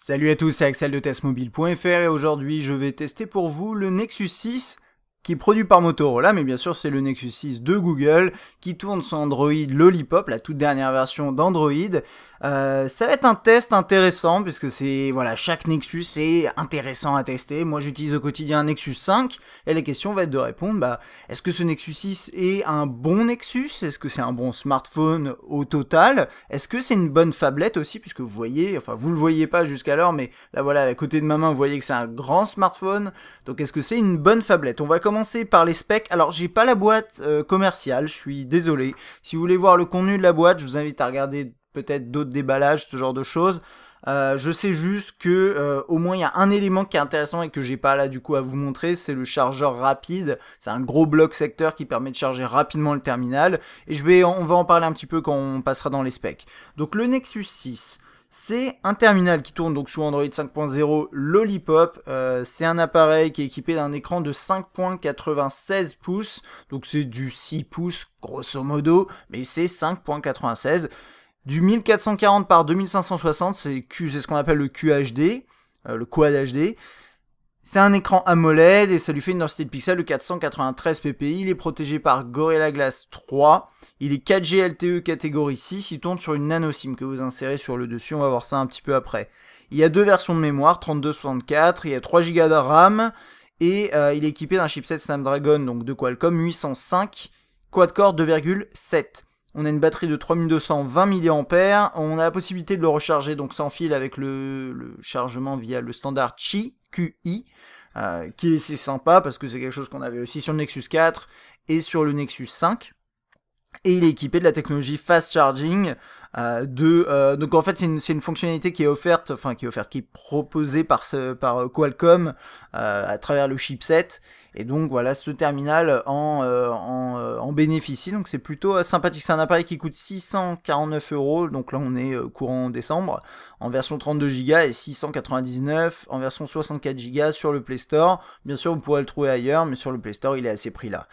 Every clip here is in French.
Salut à tous, c'est Axel de testmobile.fr et aujourd'hui je vais tester pour vous le Nexus 6 qui est produit par Motorola, mais bien sûr c'est le Nexus 6 de Google qui tourne sur Android Lollipop, la toute dernière version d'Android. Ça va être un test intéressant puisque c'est voilà, chaque Nexus est intéressant à tester. Moi j'utilise au quotidien un Nexus 5 et la question va être de répondre est-ce que ce Nexus 6 est un bon Nexus? Est-ce que c'est un bon smartphone au total? Est-ce que c'est une bonne phablette aussi, puisque vous voyez, enfin vous le voyez pas jusqu'alors, mais là voilà, à côté de ma main vous voyez que c'est un grand smartphone. Donc est-ce que c'est une bonne phablette? On va commencer par les specs. Alors j'ai pas la boîte commerciale, je suis désolé. Si vous voulez voir le contenu de la boîte, je vous invite à regarder peut-être d'autres déballages, ce genre de choses. Je sais juste que au moins il y a un élément qui est intéressant et que j'ai pas là du coup à vous montrer, c'est le chargeur rapide. C'est un gros bloc secteur qui permet de charger rapidement le terminal. Et on va en parler un petit peu quand on passera dans les specs. Donc le Nexus 6. C'est un terminal qui tourne donc sous Android 5.0 Lollipop. C'est un appareil qui est équipé d'un écran de 5.96 pouces. Donc c'est du 6 pouces grosso modo, mais c'est 5.96. Du 1440 par 2560, c'est ce qu'on appelle le QHD, le Quad HD. C'est un écran AMOLED et ça lui fait une densité de pixels de 493 ppi. Il est protégé par Gorilla Glass 3. Il est 4G LTE catégorie 6. Il tourne sur une nano SIM que vous insérez sur le dessus. On va voir ça un petit peu après. Il y a deux versions de mémoire, 32-64. Il y a 3 Go de RAM. Et il est équipé d'un chipset Snapdragon, donc de Qualcomm 805, quad-core 2,7. On a une batterie de 3220 mAh. On a la possibilité de le recharger donc sans fil avec le chargement via le standard QI, qui est assez sympa parce que c'est quelque chose qu'on avait aussi sur le Nexus 4 et sur le Nexus 5. Et il est équipé de la technologie Fast Charging. Donc en fait c'est une fonctionnalité qui est proposée par Qualcomm à travers le chipset. Et donc voilà, ce terminal en bénéficie. Donc c'est plutôt sympathique. C'est un appareil qui coûte 649 €. Donc là on est courant décembre en version 32 Go et 699 en version 64 Go sur le Play Store. Bien sûr vous pourrez le trouver ailleurs, mais sur le Play Store il est à ces prix là.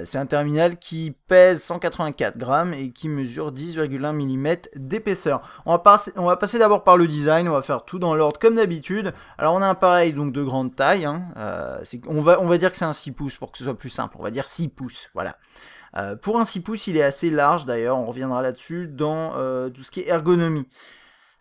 C'est un terminal qui pèse 184 grammes et qui mesure 10,1 mm d'épaisseur. On va passer d'abord par le design, on va faire tout dans l'ordre comme d'habitude. Alors on a un appareil donc de grande taille, on va dire que c'est un 6 pouces pour que ce soit plus simple, on va dire 6 pouces, voilà. Pour un 6 pouces il est assez large d'ailleurs, on reviendra là-dessus dans tout ce qui est ergonomie.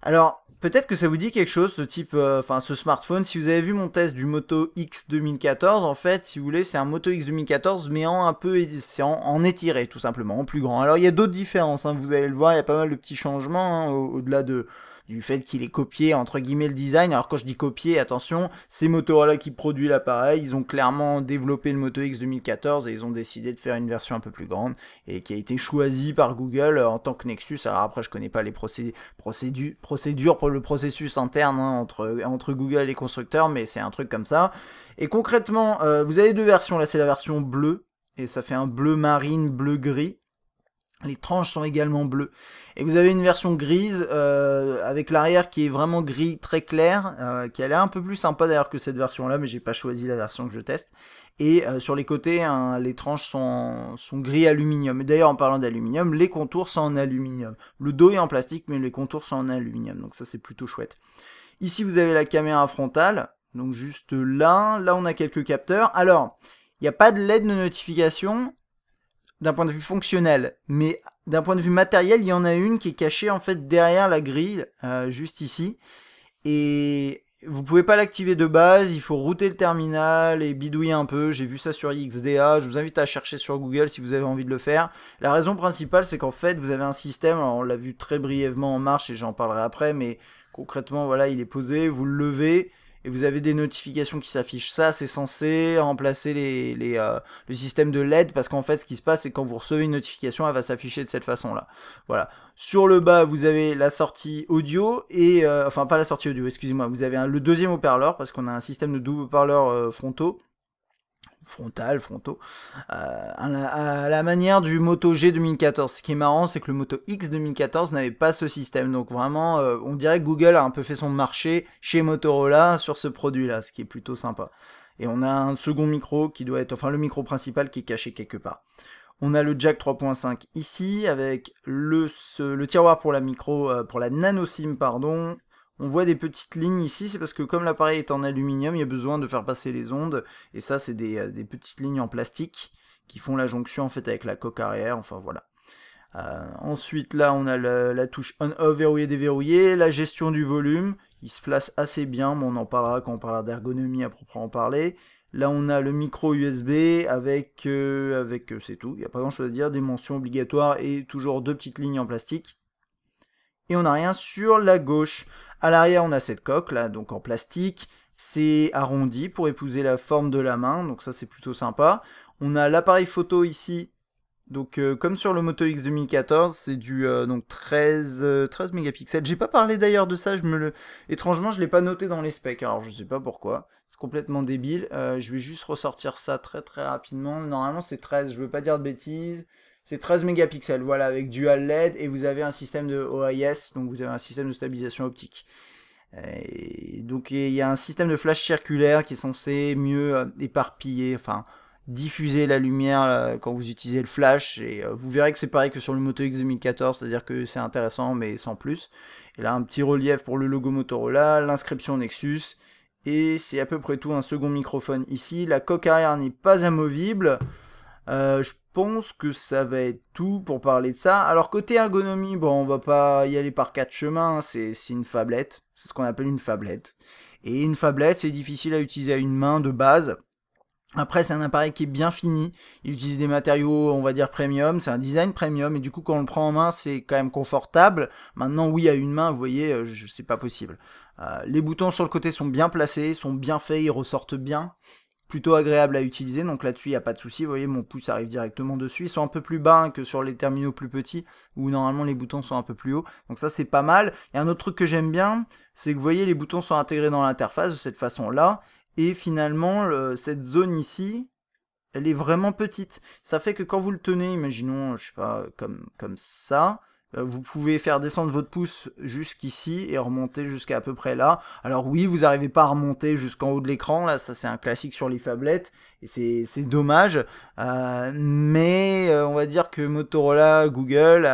Alors, peut-être que ça vous dit quelque chose, ce smartphone. Si vous avez vu mon test du Moto X 2014, en fait, si vous voulez, c'est un Moto X 2014, mais en étiré, tout simplement, en plus grand. Alors, il y a d'autres différences, vous allez le voir, il y a pas mal de petits changements, au-delà du fait qu'il ait copié, entre guillemets, le design. Alors, quand je dis copier, attention, c'est Motorola qui produit l'appareil. Ils ont clairement développé le Moto X 2014 et ils ont décidé de faire une version un peu plus grande et qui a été choisie par Google en tant que Nexus. Alors après, je connais pas les procédures pour le processus interne entre Google et les constructeurs, mais c'est un truc comme ça. Et concrètement, vous avez deux versions. Là, c'est la version bleue et ça fait un bleu marine, bleu gris. Les tranches sont également bleues. Et vous avez une version grise avec l'arrière qui est vraiment gris très clair, qui a l'air un peu plus sympa d'ailleurs que cette version-là, mais j'ai pas choisi la version que je teste. Et sur les côtés, les tranches sont gris aluminium. Et d'ailleurs, en parlant d'aluminium, les contours sont en aluminium. Le dos est en plastique, mais les contours sont en aluminium. Donc ça, c'est plutôt chouette. Ici, vous avez la caméra frontale. Donc juste là. Là, on a quelques capteurs. Alors, il n'y a pas de LED de notification d'un point de vue fonctionnel, mais d'un point de vue matériel, il y en a une qui est cachée en fait derrière la grille, juste ici, et vous pouvez pas l'activer de base, il faut router le terminal et bidouiller un peu. J'ai vu ça sur XDA, je vous invite à chercher sur Google si vous avez envie de le faire. La raison principale, c'est qu'en fait, vous avez un système, alors on l'a vu très brièvement en marche et j'en parlerai après, mais concrètement, voilà, il est posé, vous le levez, et vous avez des notifications qui s'affichent. Ça, c'est censé remplacer le système de LED, parce qu'en fait, ce qui se passe, c'est quand vous recevez une notification, elle va s'afficher de cette façon-là. Voilà. Sur le bas, vous avez la sortie audio, et enfin, pas la sortie audio, excusez-moi, vous avez le deuxième haut-parleur, parce qu'on a un système de double haut-parleurs frontaux, à la manière du Moto G 2014. Ce qui est marrant, c'est que le Moto X 2014 n'avait pas ce système, donc vraiment on dirait que Google a un peu fait son marché chez Motorola sur ce produit là, ce qui est plutôt sympa. Et on a un second micro qui doit être, enfin le micro principal qui est caché quelque part. On a le jack 3.5 ici avec le tiroir pour la nano SIM, pardon. On voit des petites lignes ici, c'est parce que comme l'appareil est en aluminium, il y a besoin de faire passer les ondes, et ça c'est des petites lignes en plastique qui font la jonction en fait avec la coque arrière, enfin voilà. Ensuite là on a la touche on-off verrouillé déverrouillé, la gestion du volume, il se place assez bien, mais on en parlera quand on parlera d'ergonomie à proprement parler. Là on a le micro USB avec c'est tout, il n'y a pas grand chose à dire, des mentions obligatoires et toujours deux petites lignes en plastique. Et on n'a rien sur la gauche. À l'arrière on a cette coque là, donc en plastique, c'est arrondi pour épouser la forme de la main, donc ça c'est plutôt sympa. On a l'appareil photo ici. Donc comme sur le Moto X 2014, c'est du donc 13 mégapixels. J'ai pas parlé d'ailleurs de ça, étrangement je l'ai pas noté dans les specs, alors je sais pas pourquoi. C'est complètement débile. Je vais juste ressortir ça très rapidement. Normalement c'est 13, je veux pas dire de bêtises. C'est 13 mégapixels, voilà, avec dual LED, et vous avez un système de OIS, donc vous avez un système de stabilisation optique. Et donc il y a un système de flash circulaire qui est censé mieux éparpiller, enfin diffuser la lumière quand vous utilisez le flash, et vous verrez que c'est pareil que sur le Moto X 2014, c'est-à-dire que c'est intéressant mais sans plus. Et là un petit relief pour le logo Motorola, l'inscription Nexus, et c'est à peu près tout. Un second microphone ici, la coque arrière n'est pas amovible. Je pense que ça va être tout pour parler de ça. Alors côté ergonomie, bon on va pas y aller par quatre chemins, c'est une phablette, c'est ce qu'on appelle une phablette. Et une phablette c'est difficile à utiliser à une main de base. Après c'est un appareil qui est bien fini, il utilise des matériaux on va dire premium, c'est un design premium et du coup quand on le prend en main c'est quand même confortable. Maintenant oui à une main vous voyez c'est pas possible. Les boutons sur le côté sont bien placés, sont bien faits, ils ressortent bien. Plutôt agréable à utiliser, donc là-dessus il n'y a pas de souci. Vous voyez mon pouce arrive directement dessus, ils sont un peu plus bas que sur les terminaux plus petits où normalement les boutons sont un peu plus hauts, donc ça c'est pas mal. Et un autre truc que j'aime bien, c'est que vous voyez les boutons sont intégrés dans l'interface de cette façon là, et finalement cette zone ici elle est vraiment petite, ça fait que quand vous le tenez, imaginons je sais pas comme ça, vous pouvez faire descendre votre pouce jusqu'ici et remonter jusqu'à peu près là. Alors oui, vous n'arrivez pas à remonter jusqu'en haut de l'écran, là ça c'est un classique sur les phablettes, et c'est dommage. Mais on va dire que Motorola, Google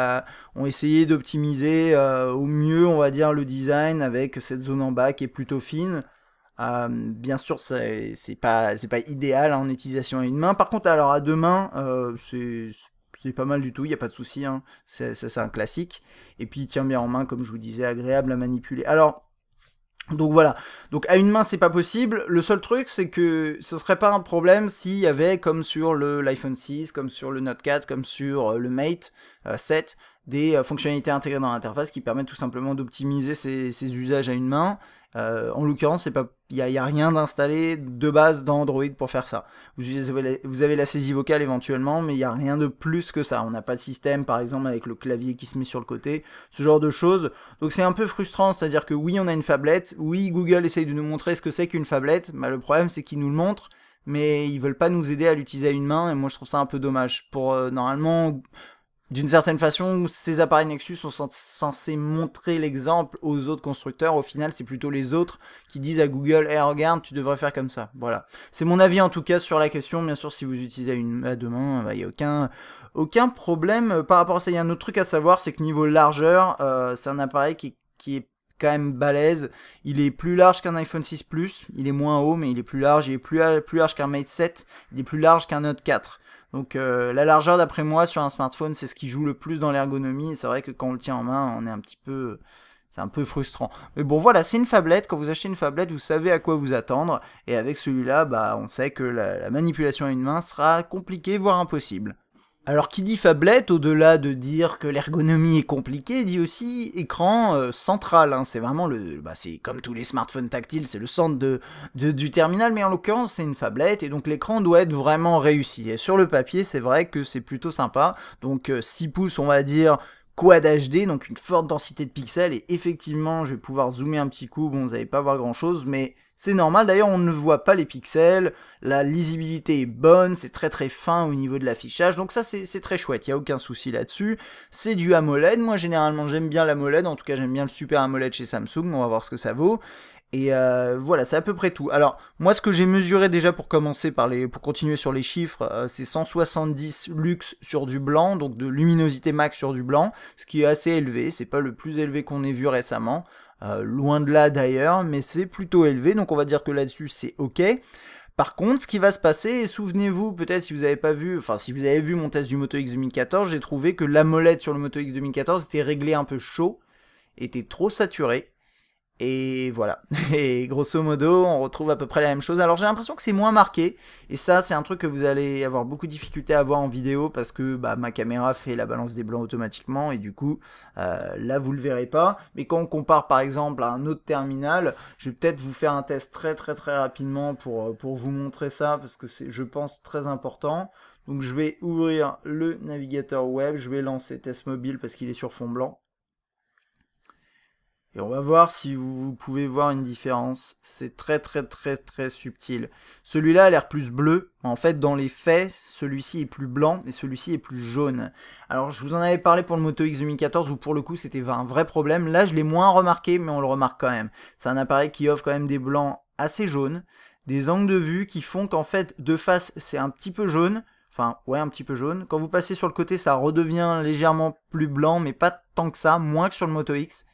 ont essayé d'optimiser au mieux, on va dire, le design avec cette zone en bas qui est plutôt fine. Bien sûr, c'est pas idéal en utilisation à une main. Par contre, alors à deux mains, c'est pas mal du tout, il n'y a pas de souci, hein. C'est un classique. Et puis il tient bien en main, comme je vous disais, agréable à manipuler. Alors, donc voilà, donc à une main c'est pas possible. Le seul truc c'est que ce serait pas un problème s'il y avait comme sur l'iPhone 6, comme sur le Note 4, comme sur le Mate 7, des fonctionnalités intégrées dans l'interface qui permettent tout simplement d'optimiser ces usages à une main. En l'occurrence, il n'y a rien d'installé de base dans Android pour faire ça. Vous avez la saisie vocale éventuellement, mais il n'y a rien de plus que ça. On n'a pas de système, par exemple, avec le clavier qui se met sur le côté, ce genre de choses. Donc c'est un peu frustrant, c'est-à-dire que oui, on a une phablette, oui, Google essaye de nous montrer ce que c'est qu'une phablette, mais le problème c'est qu'ils nous le montrent, mais ils veulent pas nous aider à l'utiliser à une main, et moi je trouve ça un peu dommage. Normalement, d'une certaine façon, ces appareils Nexus sont censés montrer l'exemple aux autres constructeurs. Au final, c'est plutôt les autres qui disent à Google « Hey, regarde, tu devrais faire comme ça. » Voilà. C'est mon avis en tout cas sur la question. Bien sûr, si vous utilisez à deux mains, il n'y a aucun problème par rapport à ça. Il y a un autre truc à savoir, c'est que niveau largeur, c'est un appareil qui est quand même balèze. Il est plus large qu'un iPhone 6 Plus. Il est moins haut, mais il est plus large. Il est plus large qu'un Mate 7. Il est plus large qu'un Note 4. Donc la largeur d'après moi sur un smartphone c'est ce qui joue le plus dans l'ergonomie, et c'est vrai que quand on le tient en main on est c'est un peu frustrant. Mais bon voilà, c'est une phablette, quand vous achetez une phablette vous savez à quoi vous attendre, et avec celui-là bah on sait que la manipulation à une main sera compliquée voire impossible. Alors qui dit phablette, au-delà de dire que l'ergonomie est compliquée, dit aussi écran central, hein. C'est vraiment c'est comme tous les smartphones tactiles, c'est le centre du terminal, mais en l'occurrence c'est une phablette, et donc l'écran doit être vraiment réussi. Et sur le papier c'est vrai que c'est plutôt sympa, donc 6 pouces on va dire, Quad HD, donc une forte densité de pixels, et effectivement je vais pouvoir zoomer un petit coup, bon vous n'allez pas voir grand chose, mais c'est normal, d'ailleurs on ne voit pas les pixels, la lisibilité est bonne, c'est très fin au niveau de l'affichage, donc ça c'est très chouette, il n'y a aucun souci là-dessus. C'est du AMOLED, moi généralement j'aime bien l'AMOLED, en tout cas j'aime bien le Super AMOLED chez Samsung, on va voir ce que ça vaut. Et voilà, c'est à peu près tout. Alors, moi, ce que j'ai mesuré déjà pour commencer, pour continuer sur les chiffres, c'est 170 lux sur du blanc, donc de luminosité max sur du blanc, ce qui est assez élevé, c'est pas le plus élevé qu'on ait vu récemment. loin de là d'ailleurs, mais c'est plutôt élevé, donc on va dire que là-dessus c'est ok. Par contre, ce qui va se passer, et souvenez-vous, peut-être si vous n'avez pas vu, enfin si vous avez vu mon test du Moto X 2014, j'ai trouvé que l'AMOLED sur le Moto X 2014 était réglé un peu chaud, était trop saturé. Et voilà, et grosso modo, on retrouve à peu près la même chose. Alors j'ai l'impression que c'est moins marqué, et ça c'est un truc que vous allez avoir beaucoup de difficulté à voir en vidéo, parce que bah, ma caméra fait la balance des blancs automatiquement, et du coup, là vous le verrez pas. Mais quand on compare par exemple à un autre terminal, je vais peut-être vous faire un test très rapidement pour vous montrer ça, parce que c'est, je pense, très important. Donc je vais ouvrir le navigateur web, je vais lancer test mobile parce qu'il est sur fond blanc. Et on va voir si vous pouvez voir une différence. C'est très subtil. Celui-là a l'air plus bleu. En fait, dans les faits, celui-ci est plus blanc et celui-ci est plus jaune. Alors, je vous en avais parlé pour le Moto X 2014 où pour le coup, c'était un vrai problème. Là, je l'ai moins remarqué, mais on le remarque quand même. C'est un appareil qui offre quand même des blancs assez jaunes, des angles de vue qui font qu'en fait, de face, c'est un petit peu jaune. Enfin, ouais, un petit peu jaune. Quand vous passez sur le côté, ça redevient légèrement plus blanc, mais pas tant que ça, moins que sur le Moto X.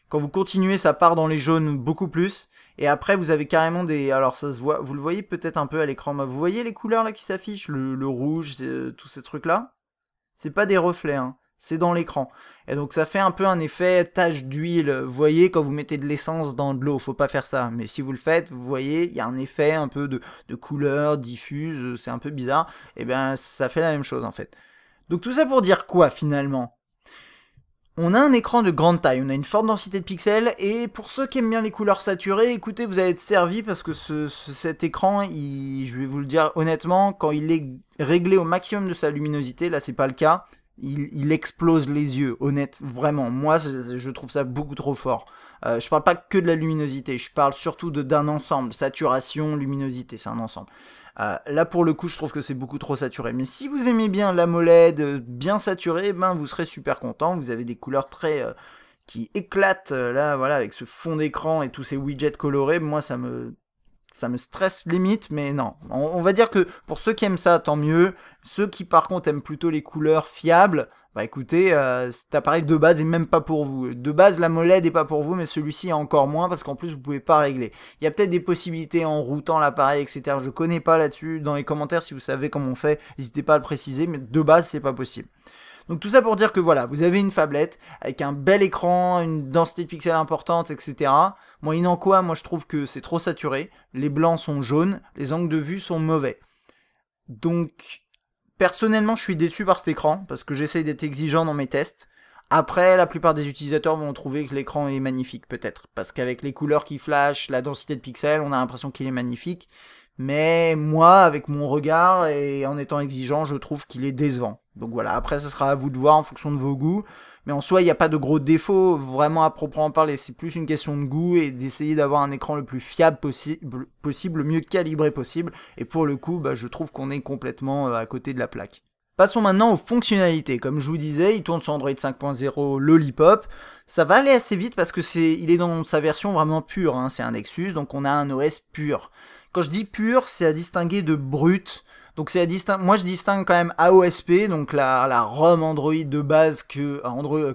Quand vous continuez, ça part dans les jaunes beaucoup plus. Et après, vous avez carrément des... Alors, ça se voit, vous le voyez peut-être un peu à l'écran. Vous voyez les couleurs là qui s'affichent, le rouge, tous ces trucs-là. C'est pas des reflets, hein. C'est dans l'écran. Et donc, ça fait un peu un effet tache d'huile. Vous voyez, quand vous mettez de l'essence dans de l'eau, faut pas faire ça. Mais si vous le faites, vous voyez, il y a un effet un peu de couleur diffuse. C'est un peu bizarre. Et bien, ça fait la même chose, en fait. Donc, tout ça pour dire quoi, finalement ? On a un écran de grande taille, on a une forte densité de pixels, et pour ceux qui aiment bien les couleurs saturées, écoutez, vous allez être servi parce que cet écran, je vais vous le dire honnêtement, quand il est réglé au maximum de sa luminosité, là c'est pas le cas, il explose les yeux, honnête, vraiment. Moi, je trouve ça beaucoup trop fort. Je parle pas que de la luminosité, je parle surtout d'un ensemble, saturation, luminosité, c'est un ensemble. Là pour le coup je trouve que c'est beaucoup trop saturé, mais si vous aimez bien l'AMOLED bien saturé, ben vous serez super content. Vous avez des couleurs très qui éclatent là, voilà, avec ce fond d'écran et tous ces widgets colorés. Moi ça me stresse limite, mais non. On va dire que pour ceux qui aiment ça, tant mieux. Ceux qui par contre aiment plutôt les couleurs fiables, bah écoutez, cet appareil de base est même pas pour vous. De base, la AMOLED est pas pour vous, mais celui-ci est encore moins parce qu'en plus vous pouvez pas régler. Il y a peut-être des possibilités en routant l'appareil, etc. Je connais pas là-dessus. Dans les commentaires, si vous savez comment on fait, n'hésitez pas à le préciser, mais de base, c'est pas possible. Donc tout ça pour dire que voilà, vous avez une phablette avec un bel écran, une densité de pixels importante, etc. Moyennant quoi, moi je trouve que c'est trop saturé. Les blancs sont jaunes, les angles de vue sont mauvais. Donc personnellement, je suis déçu par cet écran parce que j'essaye d'être exigeant dans mes tests. Après, la plupart des utilisateurs vont trouver que l'écran est magnifique, peut-être. Parce qu'avec les couleurs qui flashent, la densité de pixels, on a l'impression qu'il est magnifique. Mais moi, avec mon regard et en étant exigeant, je trouve qu'il est décevant. Donc voilà, après, ça sera à vous de voir en fonction de vos goûts. Mais en soi, il n'y a pas de gros défauts, vraiment à proprement parler. C'est plus une question de goût et d'essayer d'avoir un écran le plus fiable possible, le mieux calibré possible. Et pour le coup, bah, je trouve qu'on est complètement à côté de la plaque. Passons maintenant aux fonctionnalités. Comme je vous disais, il tourne sur Android 5.0 Lollipop. Ça va aller assez vite parce que il est dans sa version vraiment pure, hein. C'est un Nexus, donc on a un OS pur. Quand je dis pur, c'est à distinguer de brut. Donc c'est moi je distingue quand même AOSP, donc la ROM Android de base que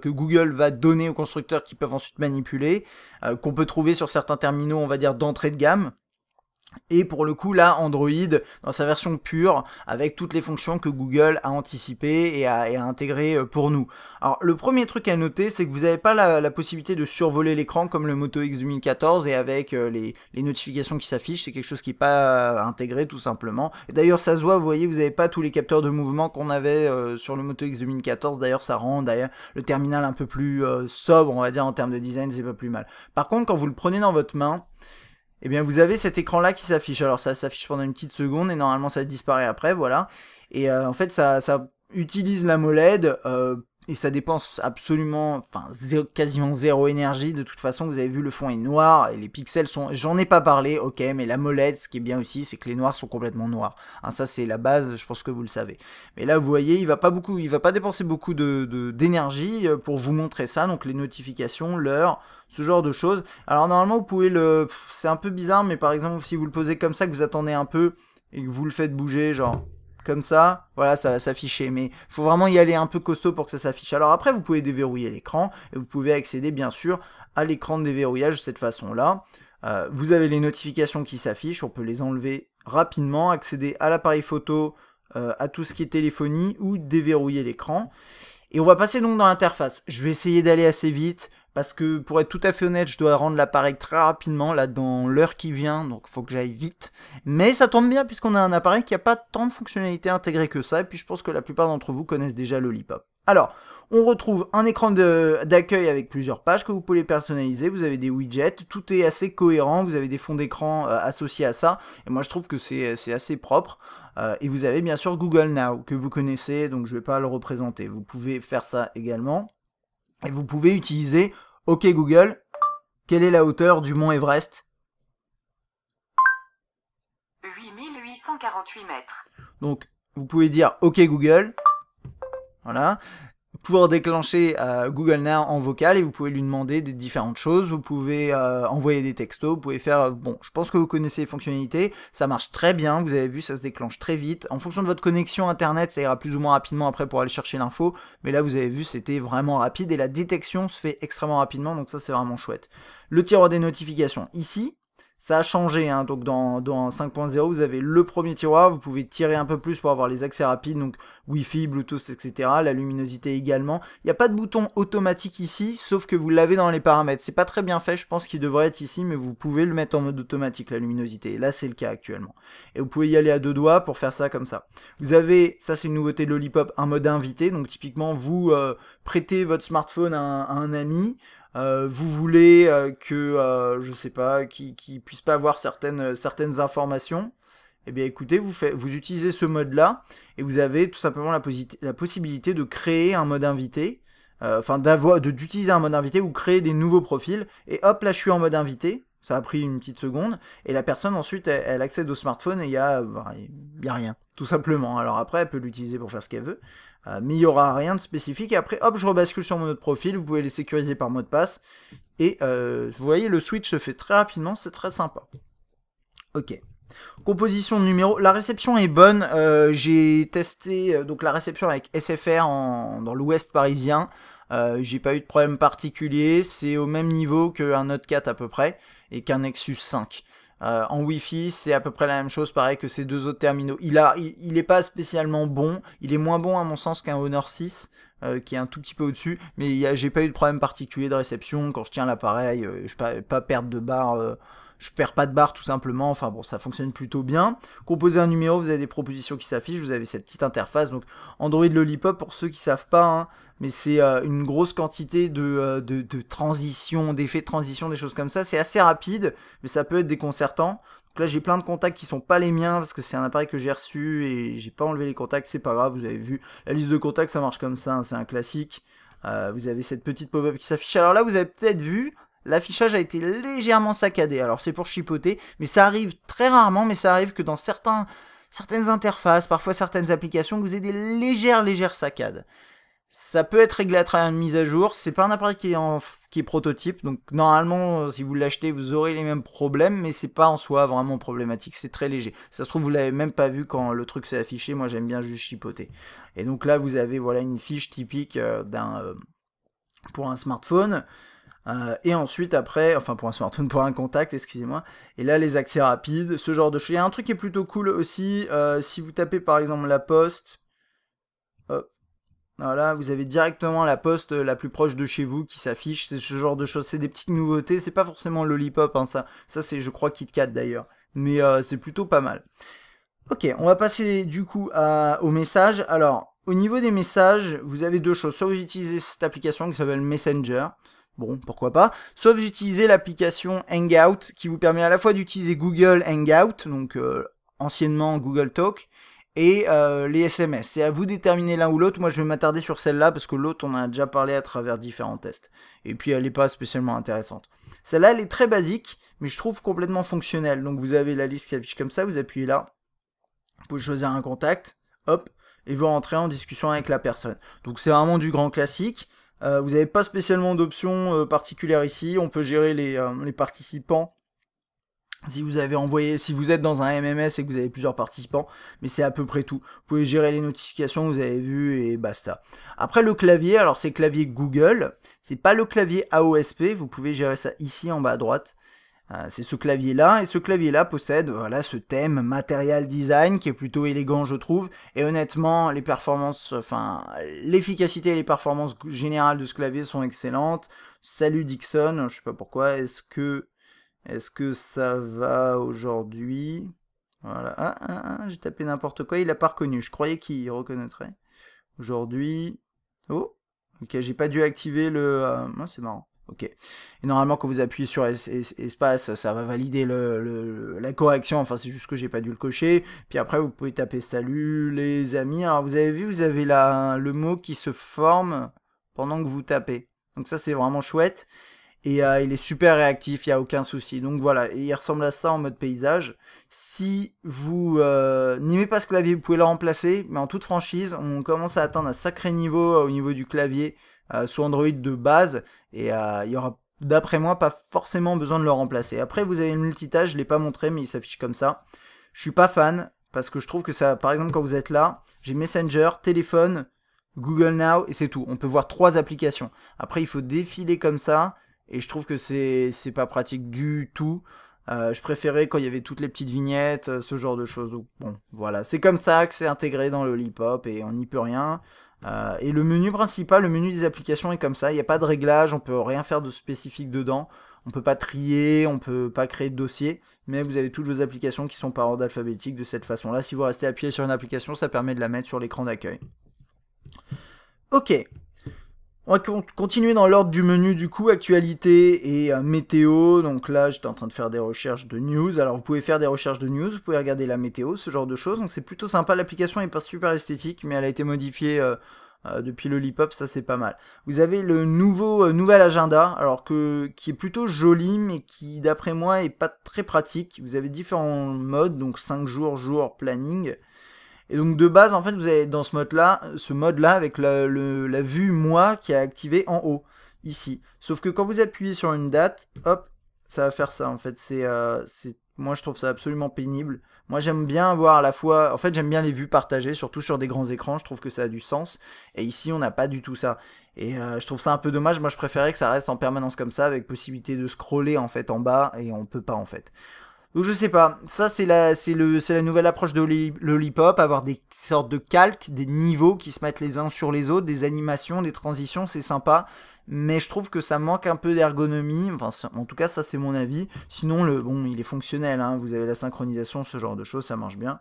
Google va donner aux constructeurs qui peuvent ensuite manipuler, qu'on peut trouver sur certains terminaux, on va dire d'entrée de gamme. Et pour le coup là, Android dans sa version pure, avec toutes les fonctions que Google a anticipées et a intégrées pour nous. Alors le premier truc à noter, c'est que vous n'avez pas la possibilité de survoler l'écran comme le Moto X 2014 et avec les notifications qui s'affichent, c'est quelque chose qui n'est pas intégré tout simplement. Et d'ailleurs ça se voit, vous voyez, vous n'avez pas tous les capteurs de mouvement qu'on avait sur le Moto X 2014, d'ailleurs ça rend le terminal un peu plus sobre, on va dire en termes de design, c'est pas plus mal. Par contre quand vous le prenez dans votre main, eh bien vous avez cet écran là qui s'affiche. Alors ça s'affiche pendant une petite seconde et normalement ça disparaît après, voilà. Et en fait ça utilise l'AMOLED et ça dépense absolument, quasiment zéro énergie. De toute façon, vous avez vu, le fond est noir et les pixels sont... J'en ai pas parlé, ok, mais l'AMOLED, ce qui est bien aussi, c'est que les noirs sont complètement noirs. Hein, ça c'est la base, je pense que vous le savez. Mais là vous voyez, il va pas dépenser beaucoup d'énergie pour vous montrer ça, donc les notifications, l'heure, ce genre de choses. Alors normalement vous pouvez c'est un peu bizarre, mais par exemple si vous le posez comme ça, que vous attendez un peu et que vous le faites bouger, genre comme ça, voilà, ça va s'afficher. Mais il faut vraiment y aller un peu costaud pour que ça s'affiche. Alors après, vous pouvez déverrouiller l'écran et vous pouvez accéder bien sûr à l'écran de déverrouillage de cette façon-là. Vous avez les notifications qui s'affichent, on peut les enlever rapidement, accéder à l'appareil photo, à tout ce qui est téléphonie ou déverrouiller l'écran. Et on va passer donc dans l'interface. Je vais essayer d'aller assez vite parce que pour être tout à fait honnête, je dois rendre l'appareil très rapidement là dans l'heure qui vient, donc il faut que j'aille vite. Mais ça tombe bien puisqu'on a un appareil qui n'a pas tant de fonctionnalités intégrées que ça, et puis je pense que la plupart d'entre vous connaissent déjà Lollipop. Alors, on retrouve un écran d'accueil avec plusieurs pages que vous pouvez personnaliser, vous avez des widgets, tout est assez cohérent, vous avez des fonds d'écran associés à ça, et moi je trouve que c'est assez propre. Et vous avez bien sûr Google Now, que vous connaissez, donc je ne vais pas le représenter. Vous pouvez faire ça également. Et vous pouvez utiliser OK Google, quelle est la hauteur du mont Everest? 8848 mètres. Donc, vous pouvez dire OK Google, voilà, pour déclencher Google Now en vocal, et vous pouvez lui demander des différentes choses. Vous pouvez envoyer des textos, vous pouvez faire... bon, je pense que vous connaissez les fonctionnalités, ça marche très bien, vous avez vu, ça se déclenche très vite. En fonction de votre connexion internet, ça ira plus ou moins rapidement après pour aller chercher l'info, mais là vous avez vu, c'était vraiment rapide, et la détection se fait extrêmement rapidement, donc ça c'est vraiment chouette. Le tiroir des notifications, ici, ça a changé, hein. Donc dans 5.0, vous avez le premier tiroir, vous pouvez tirer un peu plus pour avoir les accès rapides, donc Wi-Fi, Bluetooth, etc. La luminosité également. Il n'y a pas de bouton automatique ici, sauf que vous l'avez dans les paramètres. C'est pas très bien fait, je pense qu'il devrait être ici, mais vous pouvez le mettre en mode automatique, la luminosité. Et là, c'est le cas actuellement. Et vous pouvez y aller à deux doigts pour faire ça comme ça. Vous avez, ça c'est une nouveauté de Lollipop, un mode invité. Donc typiquement, vous prêtez votre smartphone à un ami. Vous voulez je sais pas, qui puisse pas avoir certaines informations, eh bien écoutez, vous utilisez ce mode-là, et vous avez tout simplement la possibilité de créer un mode invité, d'utiliser un mode invité ou créer des nouveaux profils, et hop, là je suis en mode invité, ça a pris une petite seconde, et la personne ensuite, elle accède au smartphone, et il y a rien, tout simplement. Alors après, elle peut l'utiliser pour faire ce qu'elle veut, mais il n'y aura rien de spécifique, et après, hop, je rebascule sur mon autre profil, vous pouvez les sécuriser par mot de passe, et vous voyez, le switch se fait très rapidement, c'est très sympa. Ok. Composition de numéros, la réception est bonne, j'ai testé donc la réception avec SFR dans l'ouest parisien, j'ai pas eu de problème particulier, c'est au même niveau qu'un Note 4 à peu près, et qu'un Nexus 5. En Wi-Fi, c'est à peu près la même chose, pareil que ces deux autres terminaux. Il est pas spécialement bon, il est moins bon à mon sens qu'un Honor 6, qui est un tout petit peu au-dessus, mais j'ai pas eu de problème particulier de réception. Quand je tiens l'appareil, je pas perdre de barre, je perds pas de barre tout simplement, enfin bon, ça fonctionne plutôt bien. Composer un numéro, vous avez des propositions qui s'affichent, vous avez cette petite interface, donc Android Lollipop, pour ceux qui savent pas, hein, mais c'est une grosse quantité de transitions, d'effets de transition, des choses comme ça, c'est assez rapide, mais ça peut être déconcertant. Donc là j'ai plein de contacts qui sont pas les miens, parce que c'est un appareil que j'ai reçu, et j'ai pas enlevé les contacts, c'est pas grave, vous avez vu, la liste de contacts ça marche comme ça, hein, c'est un classique. Vous avez cette petite pop-up qui s'affiche, alors là vous avez peut-être vu, l'affichage a été légèrement saccadé, alors c'est pour chipoter, mais ça arrive très rarement, mais ça arrive que dans certaines interfaces, parfois certaines applications, vous ayez des légères saccades. Ça peut être réglé à travers une mise à jour, c'est pas un appareil qui est prototype, donc normalement si vous l'achetez vous aurez les mêmes problèmes, mais c'est pas en soi vraiment problématique, c'est très léger. Ça se trouve vous l'avez même pas vu quand le truc s'est affiché, moi j'aime bien juste chipoter. Et donc là vous avez voilà une fiche typique pour un smartphone. Et ensuite après, enfin pour un smartphone, pour un contact, excusez-moi, et là les accès rapides, ce genre de choses. Il y a un truc qui est plutôt cool aussi, si vous tapez par exemple la poste, hop, voilà, vous avez directement la poste la plus proche de chez vous qui s'affiche, c'est ce genre de choses, c'est des petites nouveautés, c'est pas forcément Lollipop, hein, ça c'est je crois KitKat d'ailleurs, mais c'est plutôt pas mal. Ok, on va passer du coup aux messages. Alors, au niveau des messages, vous avez deux choses, soit vous utilisez cette application qui s'appelle Messenger, bon, pourquoi pas. Soit vous utilisez l'application Hangout, qui vous permet à la fois d'utiliser Google Hangout, donc anciennement Google Talk, et les SMS. C'est à vous de déterminer l'un ou l'autre. Moi, je vais m'attarder sur celle-là, parce que l'autre, on en a déjà parlé à travers différents tests. Et puis, elle n'est pas spécialement intéressante. Celle-là, elle est très basique, mais je trouve complètement fonctionnelle. Donc, vous avez la liste qui affiche comme ça, vous appuyez là. Vous pouvez choisir un contact, hop, et vous rentrez en discussion avec la personne. Donc, c'est vraiment du grand classique. Vous n'avez pas spécialement d'options particulières ici, on peut gérer les participants Si vous avez envoyé, si vous êtes dans un MMS et que vous avez plusieurs participants, mais c'est à peu près tout. Vous pouvez gérer les notifications, vous avez vu, et basta. Après le clavier, alors c'est clavier Google, c'est pas le clavier AOSP, vous pouvez gérer ça ici en bas à droite. C'est ce clavier-là, et ce clavier-là possède voilà, ce thème Material Design qui est plutôt élégant je trouve, et honnêtement les performances, enfin l'efficacité et les performances générales de ce clavier sont excellentes. Salut Dixon, je sais pas pourquoi, est-ce que ça va aujourd'hui? Voilà, j'ai tapé n'importe quoi, il a pas reconnu, je croyais qu'il reconnaîtrait. Aujourd'hui, oh, ok, j'ai pas dû activer le... c'est marrant. Ok. Et normalement, quand vous appuyez sur espace, ça va valider la correction. Enfin, c'est juste que j'ai pas dû le cocher. Puis après, vous pouvez taper salut les amis. Alors, vous avez vu, vous avez le mot qui se forme pendant que vous tapez. Donc ça, c'est vraiment chouette. Et il est super réactif, il n'y a aucun souci. Donc voilà, et il ressemble à ça en mode paysage. Si vous n'aimez pas ce clavier, vous pouvez le remplacer. Mais en toute franchise, on commence à atteindre un sacré niveau au niveau du clavier sous Android de base. Et il y aura, d'après moi, pas forcément besoin de le remplacer. Après, vous avez le multitâche, je ne l'ai pas montré, mais il s'affiche comme ça. Je suis pas fan, parce que je trouve que ça, par exemple, quand vous êtes là, j'ai Messenger, téléphone, Google Now, et c'est tout. On peut voir 3 applications. Après, il faut défiler comme ça. Et je trouve que c'est pas pratique du tout. Je préférais quand il y avait toutes les petites vignettes, ce genre de choses. Donc bon, voilà, c'est comme ça que c'est intégré dans le Lollipop et on n'y peut rien. Et le menu principal, le menu des applications est comme ça. Il n'y a pas de réglage, on peut rien faire de spécifique dedans. On peut pas trier, on peut pas créer de dossier. Mais vous avez toutes vos applications qui sont par ordre alphabétique de cette façon-là. Si vous restez appuyé sur une application, ça permet de la mettre sur l'écran d'accueil. Ok. On va continuer dans l'ordre du menu du coup, actualité et météo. Donc là, j'étais en train de faire des recherches de news. Alors vous pouvez faire des recherches de news, vous pouvez regarder la météo, ce genre de choses. Donc c'est plutôt sympa, l'application est pas super esthétique, mais elle a été modifiée depuis le Lollipop, ça c'est pas mal. Vous avez le nouvel agenda, alors qui est plutôt joli, mais qui d'après moi est pas très pratique. Vous avez différents modes, donc 5 jours, planning. Et donc de base, en fait, vous avez dans ce mode-là, avec la vue moi qui est activée en haut, ici. Sauf que quand vous appuyez sur une date, hop, ça va faire ça. En fait, moi je trouve ça absolument pénible. Moi j'aime bien avoir à la fois, en fait j'aime bien les vues partagées, surtout sur des grands écrans, je trouve que ça a du sens. Et ici on n'a pas du tout ça. Et je trouve ça un peu dommage, moi je préférais que ça reste en permanence comme ça, avec possibilité de scroller en fait en bas, et on peut pas en fait. Donc je sais pas, ça c'est la nouvelle approche de Lollipop, avoir des sortes de calques, des niveaux qui se mettent les uns sur les autres, des animations, des transitions, c'est sympa, mais je trouve que ça manque un peu d'ergonomie, enfin en tout cas ça c'est mon avis, sinon bon il est fonctionnel, hein, vous avez la synchronisation, ce genre de choses, ça marche bien.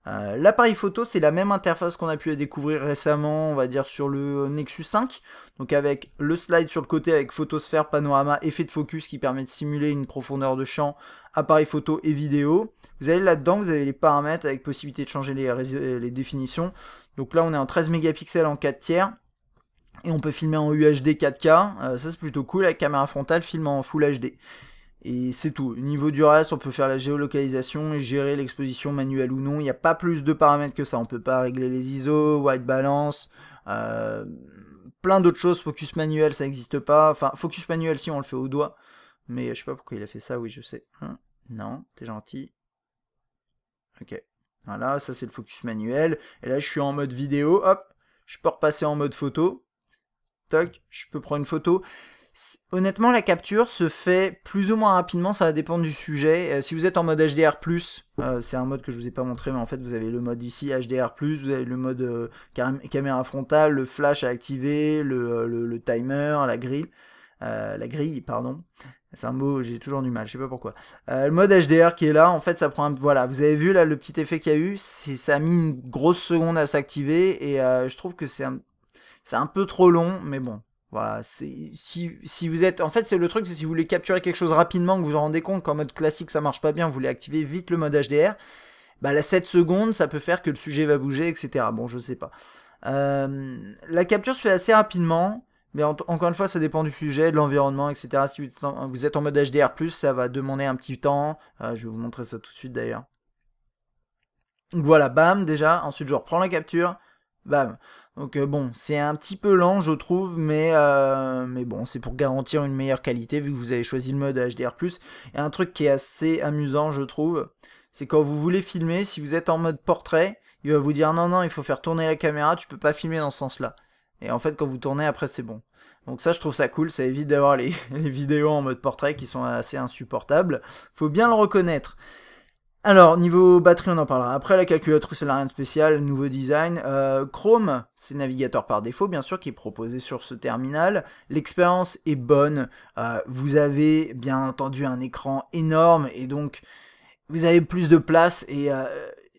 L'appareil photo, c'est la même interface qu'on a pu découvrir récemment, on va dire sur le Nexus 5, donc avec le slide sur le côté avec photosphère, panorama, effet de focus qui permet de simuler une profondeur de champ, appareil photo et vidéo. Vous allez là-dedans, vous avez les paramètres avec possibilité de changer les définitions. Donc là, on est en 13 mégapixels en 4 tiers. Et on peut filmer en UHD 4K, ça c'est plutôt cool, la caméra frontale filme en Full HD. Et c'est tout. Au niveau du reste, on peut faire la géolocalisation et gérer l'exposition manuelle ou non. Il n'y a pas plus de paramètres que ça. On ne peut pas régler les ISO, white balance, plein d'autres choses. Focus manuel, ça n'existe pas. Enfin, focus manuel, si on le fait au doigt. Mais je sais pas pourquoi il a fait ça. Oui, je sais. Non, t'es gentil. Ok. Voilà, ça c'est le focus manuel. Et là, je suis en mode vidéo. Hop, je peux repasser en mode photo. Toc, je peux prendre une photo. Honnêtement, la capture se fait plus ou moins rapidement, ça va dépendre du sujet. Si vous êtes en mode HDR+, c'est un mode que je vous ai pas montré, mais en fait vous avez le mode ici HDR+, vous avez le mode caméra frontale, le flash à activer, le timer, la grille, pardon. C'est un mot, j'ai toujours du mal, je sais pas pourquoi. Le mode HDR qui est là, en fait ça prend voilà, vous avez vu là le petit effet qu'il y a eu, ça a mis une grosse seconde à s'activer, et je trouve que c'est un peu trop long, mais bon. Voilà, si vous êtes... En fait, c'est le truc, c'est si vous voulez capturer quelque chose rapidement, que vous vous rendez compte qu'en mode classique, ça marche pas bien, vous voulez activer vite le mode HDR, bah la 7 secondes, ça peut faire que le sujet va bouger, etc. Bon, je sais pas. La capture se fait assez rapidement, mais encore une fois, ça dépend du sujet, de l'environnement, etc. Si vous êtes en mode HDR+, ça va demander un petit temps. Je vais vous montrer ça tout de suite, d'ailleurs. Donc voilà, bam, déjà. Ensuite, je reprends la capture. bam. Donc bon, c'est un petit peu lent je trouve, mais bon, c'est pour garantir une meilleure qualité vu que vous avez choisi le mode HDR+. Et un truc qui est assez amusant je trouve, c'est quand vous voulez filmer, si vous êtes en mode portrait, il va vous dire non non, il faut faire tourner la caméra, tu peux pas filmer dans ce sens-là. Et en fait quand vous tournez après c'est bon. Donc ça je trouve ça cool, ça évite d'avoir les vidéos en mode portrait qui sont assez insupportables. Faut bien le reconnaître. Alors, niveau batterie, on en parlera après. La calculatrice, elle n'a rien de spécial. Nouveau design. Chrome, c'est navigateur par défaut, bien sûr, qui est proposé sur ce terminal. L'expérience est bonne. Vous avez, bien entendu, un écran énorme. Et donc, vous avez plus de place. Et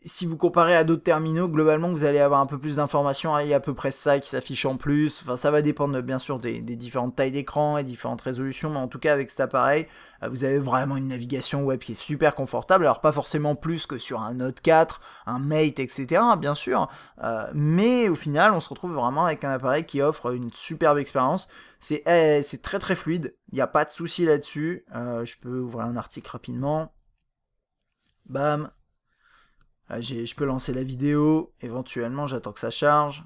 si vous comparez à d'autres terminaux, globalement, vous allez avoir un peu plus d'informations. Il y a à peu près ça qui s'affiche en plus. Enfin, ça va dépendre, bien sûr, des différentes tailles d'écran et différentes résolutions. Mais en tout cas, avec cet appareil, vous avez vraiment une navigation web qui est super confortable. Alors, pas forcément plus que sur un Note 4, un Mate, etc., bien sûr. Mais au final, on se retrouve vraiment avec un appareil qui offre une superbe expérience. C'est très très fluide. Il n'y a pas de souci là-dessus. Je peux ouvrir un article rapidement. Bam. Je peux lancer la vidéo, éventuellement j'attends que ça charge.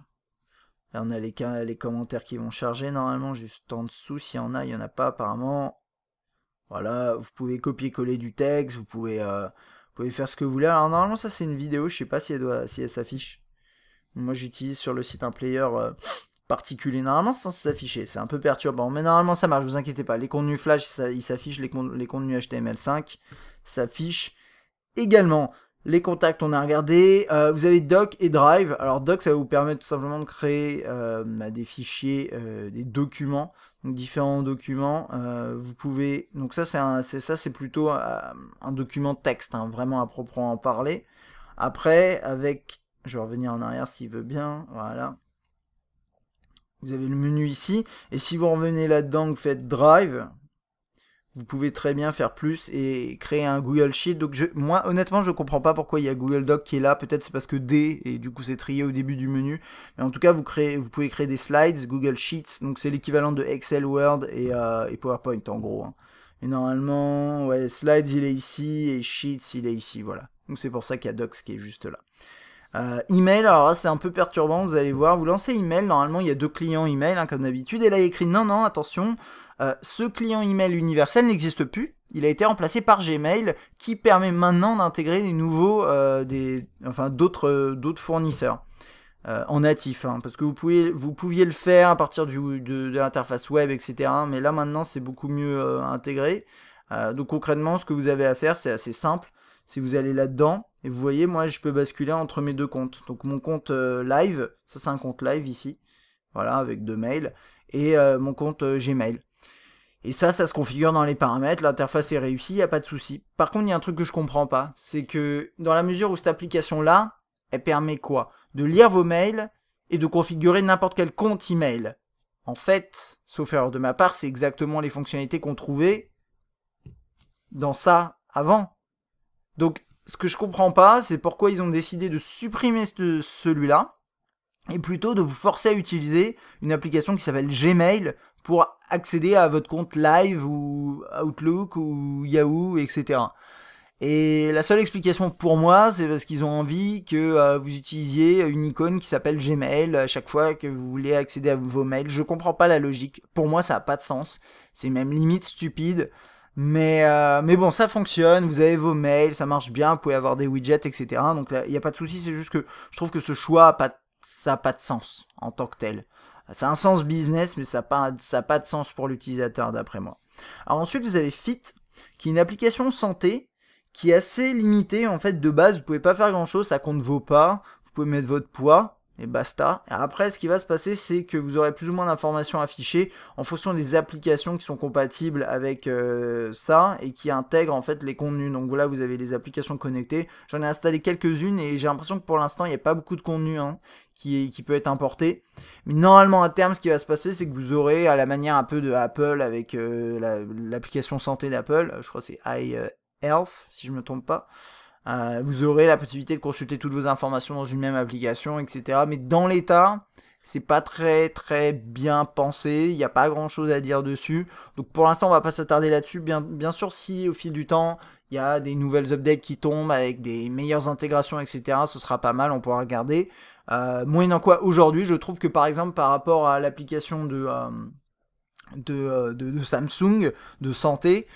Là on a les commentaires qui vont charger normalement, juste en dessous, s'il y en a, il n'y en a pas apparemment. Voilà, vous pouvez copier-coller du texte, vous pouvez faire ce que vous voulez. Alors normalement ça c'est une vidéo, je sais pas si elle s'affiche. Moi j'utilise sur le site un player particulier, normalement c'est censé s'afficher, c'est un peu perturbant, mais normalement ça marche, vous inquiétez pas. Les contenus flash, ils s'affichent, les contenus HTML5 s'affichent également. Les contacts, on a regardé. Vous avez Doc et Drive. Alors Doc, ça va vous permettre tout simplement de créer des fichiers, des documents, donc différents documents. Vous pouvez, donc ça c'est plutôt un document texte, hein, vraiment à proprement parler. Après, je vais revenir en arrière s'il veut bien. Voilà. Vous avez le menu ici, et si vous revenez là-dedans, vous faites Drive. Vous pouvez très bien faire plus et créer un Google Sheet. Donc moi honnêtement je comprends pas pourquoi il y a Google Doc qui est là. Peut-être c'est parce que D et du coup c'est trié au début du menu. Mais en tout cas vous pouvez créer des slides, Google Sheets. Donc c'est l'équivalent de Excel, Word et PowerPoint en gros. Hein. Et normalement ouais, slides il est ici et Sheets il est ici. Voilà. Donc c'est pour ça qu'il y a Docs qui est juste là. Email, alors là c'est un peu perturbant, vous allez voir, vous lancez email, normalement il y a 2 clients email hein, comme d'habitude, et là il y a écrit non, attention, ce client email universel n'existe plus, il a été remplacé par Gmail, qui permet maintenant d'intégrer des nouveaux, d'autres fournisseurs en natif, hein, parce que vous pouviez le faire à partir de l'interface web, etc., mais là maintenant c'est beaucoup mieux intégré, donc concrètement ce que vous avez à faire c'est assez simple, si vous allez là-dedans, et vous voyez, moi je peux basculer entre mes deux comptes. Donc mon compte live, ça c'est un compte live ici, voilà, avec 2 mails, et mon compte Gmail. Et ça se configure dans les paramètres, l'interface est réussie, il n'y a pas de souci. Par contre, il y a un truc que je comprends pas, c'est que dans la mesure où cette application-là, elle permet quoi? De lire vos mails et de configurer n'importe quel compte email. En fait, sauf erreur de ma part, c'est exactement les fonctionnalités qu'on trouvait dans ça avant. Donc, ce que je comprends pas, c'est pourquoi ils ont décidé de supprimer celui-là et plutôt de vous forcer à utiliser une application qui s'appelle Gmail pour accéder à votre compte Live ou Outlook ou Yahoo, etc. Et la seule explication pour moi, c'est parce qu'ils ont envie que vous utilisiez une icône qui s'appelle Gmail à chaque fois que vous voulez accéder à vos mails. Je comprends pas la logique. Pour moi, ça n'a pas de sens. C'est même limite stupide. Mais bon, ça fonctionne, vous avez vos mails, ça marche bien, vous pouvez avoir des widgets, etc. Donc là, il n'y a pas de souci, c'est juste que je trouve que ce choix, ça n'a pas de sens en tant que tel. Ça a un sens business, mais ça n'a pas de sens pour l'utilisateur, d'après moi. Alors ensuite, vous avez Fit, qui est une application santé, qui est assez limitée, en fait, de base, vous pouvez pas faire grand-chose, ça compte vos pas, vous pouvez mettre votre poids, et basta. Et après, ce qui va se passer, c'est que vous aurez plus ou moins d'informations affichées en fonction des applications qui sont compatibles avec ça et qui intègrent en fait les contenus. Donc voilà, vous avez les applications connectées. J'en ai installé quelques-unes et j'ai l'impression que pour l'instant, il n'y a pas beaucoup de contenu qui peut être importé. Mais normalement, à terme, ce qui va se passer, c'est que vous aurez, à la manière un peu de Apple avec l'application santé d'Apple, je crois que c'est iHealth, si je ne me trompe pas. Vous aurez la possibilité de consulter toutes vos informations dans une même application, etc. Mais dans l'état, c'est pas très très bien pensé, il n'y a pas grand chose à dire dessus. Donc pour l'instant, on va pas s'attarder là-dessus. Bien sûr, si au fil du temps, il y a des nouvelles updates qui tombent avec des meilleures intégrations, etc., ce sera pas mal, on pourra regarder. Moyennant quoi, aujourd'hui, je trouve que par exemple, par rapport à l'application de Samsung, de santé,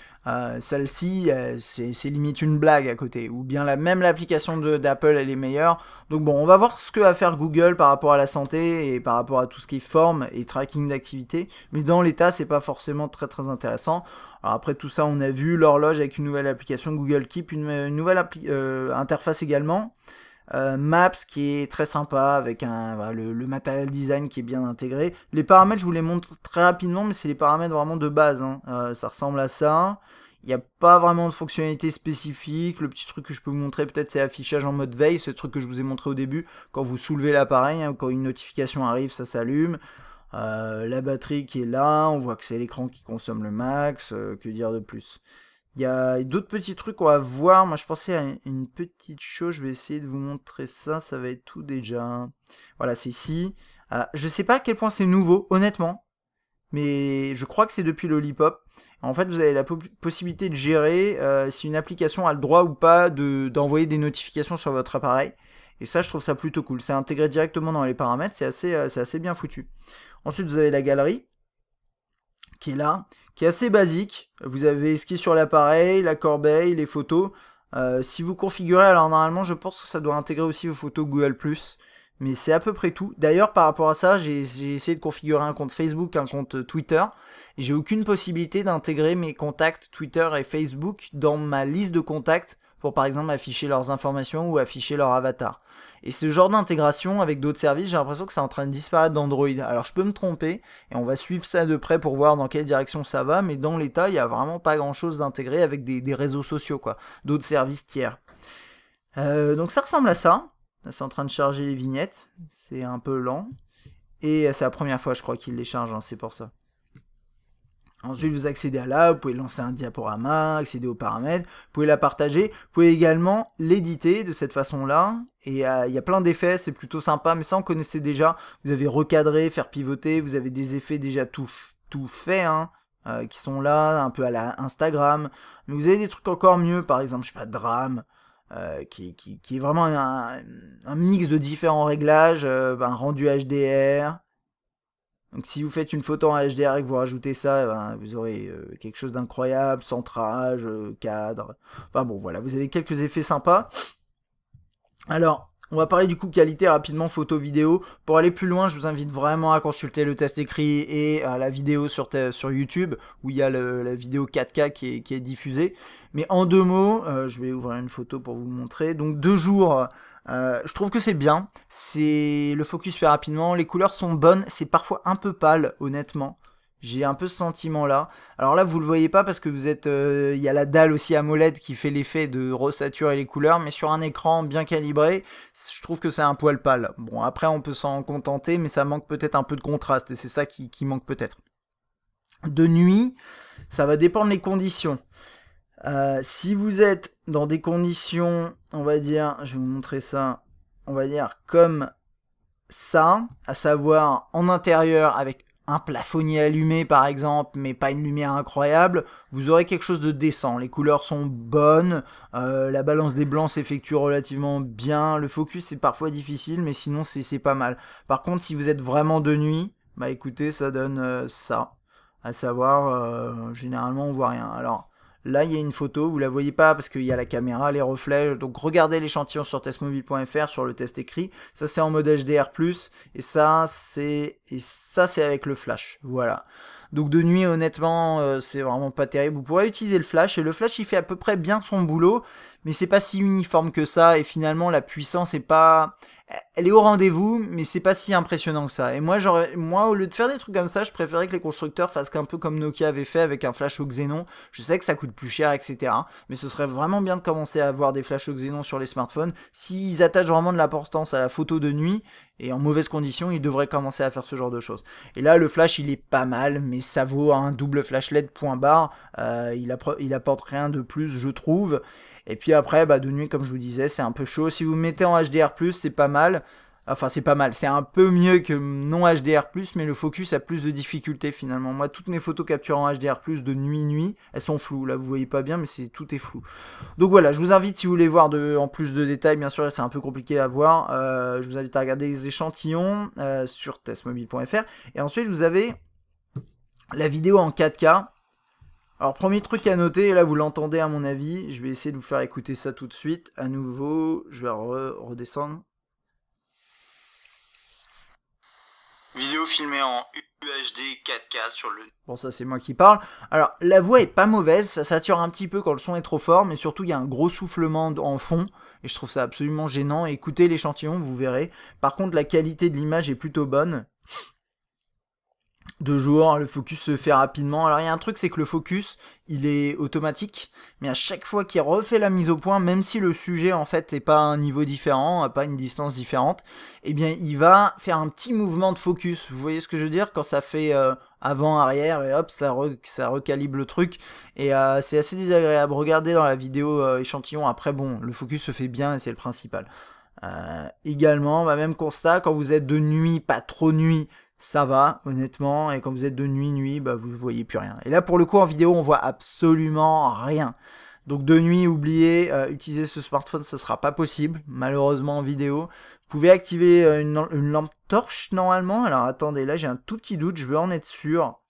celle-ci, c'est limite une blague à côté. Ou bien même l'application d'Apple, elle est meilleure. Donc bon, on va voir ce que va faire Google par rapport à la santé et par rapport à tout ce qui est forme et tracking d'activité. Mais dans l'état, c'est pas forcément très très intéressant. Alors après tout ça, on a vu l'horloge avec une nouvelle application Google Keep, une nouvelle interface également. Maps qui est très sympa avec le material design qui est bien intégré. Les paramètres, je vous les montre très rapidement, mais c'est les paramètres vraiment de base. Ça ressemble à ça. Il n'y a pas vraiment de fonctionnalité spécifique. Le petit truc que je peux vous montrer, peut-être, c'est affichage en mode veille. C'est le truc que je vous ai montré au début. Quand vous soulevez l'appareil, quand une notification arrive, ça s'allume. La batterie qui est là. On voit que c'est l'écran qui consomme le max. Que dire de plus? Il y a d'autres petits trucs qu'on va voir. Moi, je pensais à une petite chose. Je vais essayer de vous montrer ça. Ça va être tout déjà. Voilà, c'est ici. Je sais pas à quel point c'est nouveau, honnêtement. Mais je crois que c'est depuis le Lollipop. En fait, vous avez la possibilité de gérer si une application a le droit ou pas d'envoyer des notifications sur votre appareil. Et ça, je trouve ça plutôt cool. C'est intégré directement dans les paramètres. C'est assez bien foutu. Ensuite, vous avez la galerie qui est là, qui est assez basique. Vous avez ce qui est sur l'appareil, la corbeille, les photos. Si vous configurez, alors normalement, je pense que ça doit intégrer aussi vos photos Google+. Mais c'est à peu près tout. D'ailleurs, par rapport à ça, j'ai essayé de configurer un compte Facebook, un compte Twitter. Et j'ai aucune possibilité d'intégrer mes contacts Twitter et Facebook dans ma liste de contacts pour par exemple afficher leurs informations ou afficher leur avatar. Et ce genre d'intégration avec d'autres services, j'ai l'impression que c'est en train de disparaître d'Android. Alors je peux me tromper, et on va suivre ça de près pour voir dans quelle direction ça va, mais dans l'état, il n'y a vraiment pas grand chose d'intégrer avec des réseaux sociaux, quoi, d'autres services tiers. Donc ça ressemble à ça. Là, c'est en train de charger les vignettes, c'est un peu lent. Et c'est la première fois, je crois, qu'il les charge, c'est pour ça. Ensuite, vous accédez à là, vous pouvez lancer un diaporama, accéder aux paramètres, vous pouvez la partager, vous pouvez également l'éditer de cette façon-là, et il y a plein d'effets, c'est plutôt sympa, mais ça on connaissait déjà. Vous avez recadré, faire pivoter, vous avez des effets déjà tout faits, qui sont là, un peu à la Instagram, mais vous avez des trucs encore mieux, par exemple, je sais pas, drame, qui est vraiment un mix de différents réglages, un rendu HDR. Donc si vous faites une photo en HDR et que vous rajoutez ça, vous aurez quelque chose d'incroyable, centrage, cadre. Enfin bon, voilà, vous avez quelques effets sympas. Alors, on va parler du coup qualité rapidement, photo, vidéo. Pour aller plus loin, je vous invite vraiment à consulter le test écrit et la vidéo sur YouTube, où il y a la vidéo 4K qui est diffusée. Mais en 2 mots, je vais ouvrir une photo pour vous montrer. Donc 2 jours... je trouve que c'est bien, c'est le focus fait rapidement, les couleurs sont bonnes, c'est parfois un peu pâle, honnêtement. J'ai un peu ce sentiment là. Alors là, vous le voyez pas parce que vous êtes, il y a la dalle aussi AMOLED qui fait l'effet de resaturer les couleurs, mais sur un écran bien calibré, je trouve que c'est un poil pâle. Bon, après on peut s'en contenter, mais ça manque peut-être un peu de contraste et c'est ça qui manque peut-être. De nuit, ça va dépendre des conditions. Si vous êtes dans des conditions, on va dire, je vais vous montrer ça, on va dire comme ça, à savoir en intérieur avec un plafonnier allumé par exemple, mais pas une lumière incroyable, vous aurez quelque chose de décent. Les couleurs sont bonnes, la balance des blancs s'effectue relativement bien, le focus c'est parfois difficile, mais sinon c'est pas mal. Par contre, si vous êtes vraiment de nuit, bah écoutez, ça donne ça, à savoir, généralement on voit rien. Alors, là, il y a une photo, vous la voyez pas parce qu'il y a la caméra, les reflets. Donc, regardez l'échantillon sur testmobile.fr sur le test écrit. Ça, c'est en mode HDR+. Et ça, c'est avec le flash. Voilà. Donc, de nuit, honnêtement, c'est vraiment pas terrible. Vous pourrez utiliser le flash. Et le flash, il fait à peu près bien son boulot. Mais c'est pas si uniforme que ça. Et finalement, la puissance est pas... Elle est au rendez-vous, mais c'est pas si impressionnant que ça. Et moi, au lieu de faire des trucs comme ça, je préférais que les constructeurs fassent un peu comme Nokia avait fait avec un flash au xénon. Je sais que ça coûte plus cher, etc. Mais ce serait vraiment bien de commencer à avoir des flashs au xénon sur les smartphones. S'ils attachent vraiment de l'importance à la photo de nuit, et en mauvaise condition, ils devraient commencer à faire ce genre de choses. Et là, le flash, il est pas mal, mais ça vaut un double flash LED point barre. Il apporte rien de plus, je trouve. Et puis après, de nuit, comme je vous disais, c'est un peu chaud. Si vous mettez en HDR+, c'est pas mal. Enfin, c'est pas mal, c'est un peu mieux que non HDR+, mais le focus a plus de difficultés finalement. Moi, toutes mes photos capturées en HDR+, de nuit, elles sont floues. Là, vous voyez pas bien, mais tout est flou. Donc voilà, je vous invite, si vous voulez voir en plus de détails, bien sûr, là, c'est un peu compliqué à voir. Je vous invite à regarder les échantillons sur testmobile.fr. Et ensuite, vous avez la vidéo en 4K. Alors, premier truc à noter, là, vous l'entendez à mon avis. Je vais essayer de vous faire écouter ça tout de suite. À nouveau, je vais redescendre. Vidéo filmée en UHD 4K sur le... Bon, ça c'est moi qui parle. Alors, la voix est pas mauvaise, ça sature un petit peu quand le son est trop fort, mais surtout il y a un gros soufflement en fond, et je trouve ça absolument gênant. Écoutez l'échantillon, vous verrez. Par contre, la qualité de l'image est plutôt bonne. De jour, le focus se fait rapidement. Alors il y a un truc, c'est que le focus, il est automatique, mais à chaque fois qu'il refait la mise au point, même si le sujet en fait n'est pas à un niveau différent, pas une distance différente, eh bien il va faire un petit mouvement de focus. Vous voyez ce que je veux dire? Quand ça fait avant, arrière, et hop, ça recalibre le truc, et c'est assez désagréable. Regardez dans la vidéo échantillon, après bon, le focus se fait bien et c'est le principal. Également, même constat, quand vous êtes de nuit, pas trop nuit, ça va, honnêtement, et quand vous êtes de nuit, bah vous voyez plus rien. Et là, pour le coup, en vidéo, on voit absolument rien. Donc de nuit, oubliez, utiliser ce smartphone, ce sera pas possible, malheureusement en vidéo. Vous pouvez activer une lampe torche, normalement. Alors attendez, là j'ai un tout petit doute, je veux en être sûr.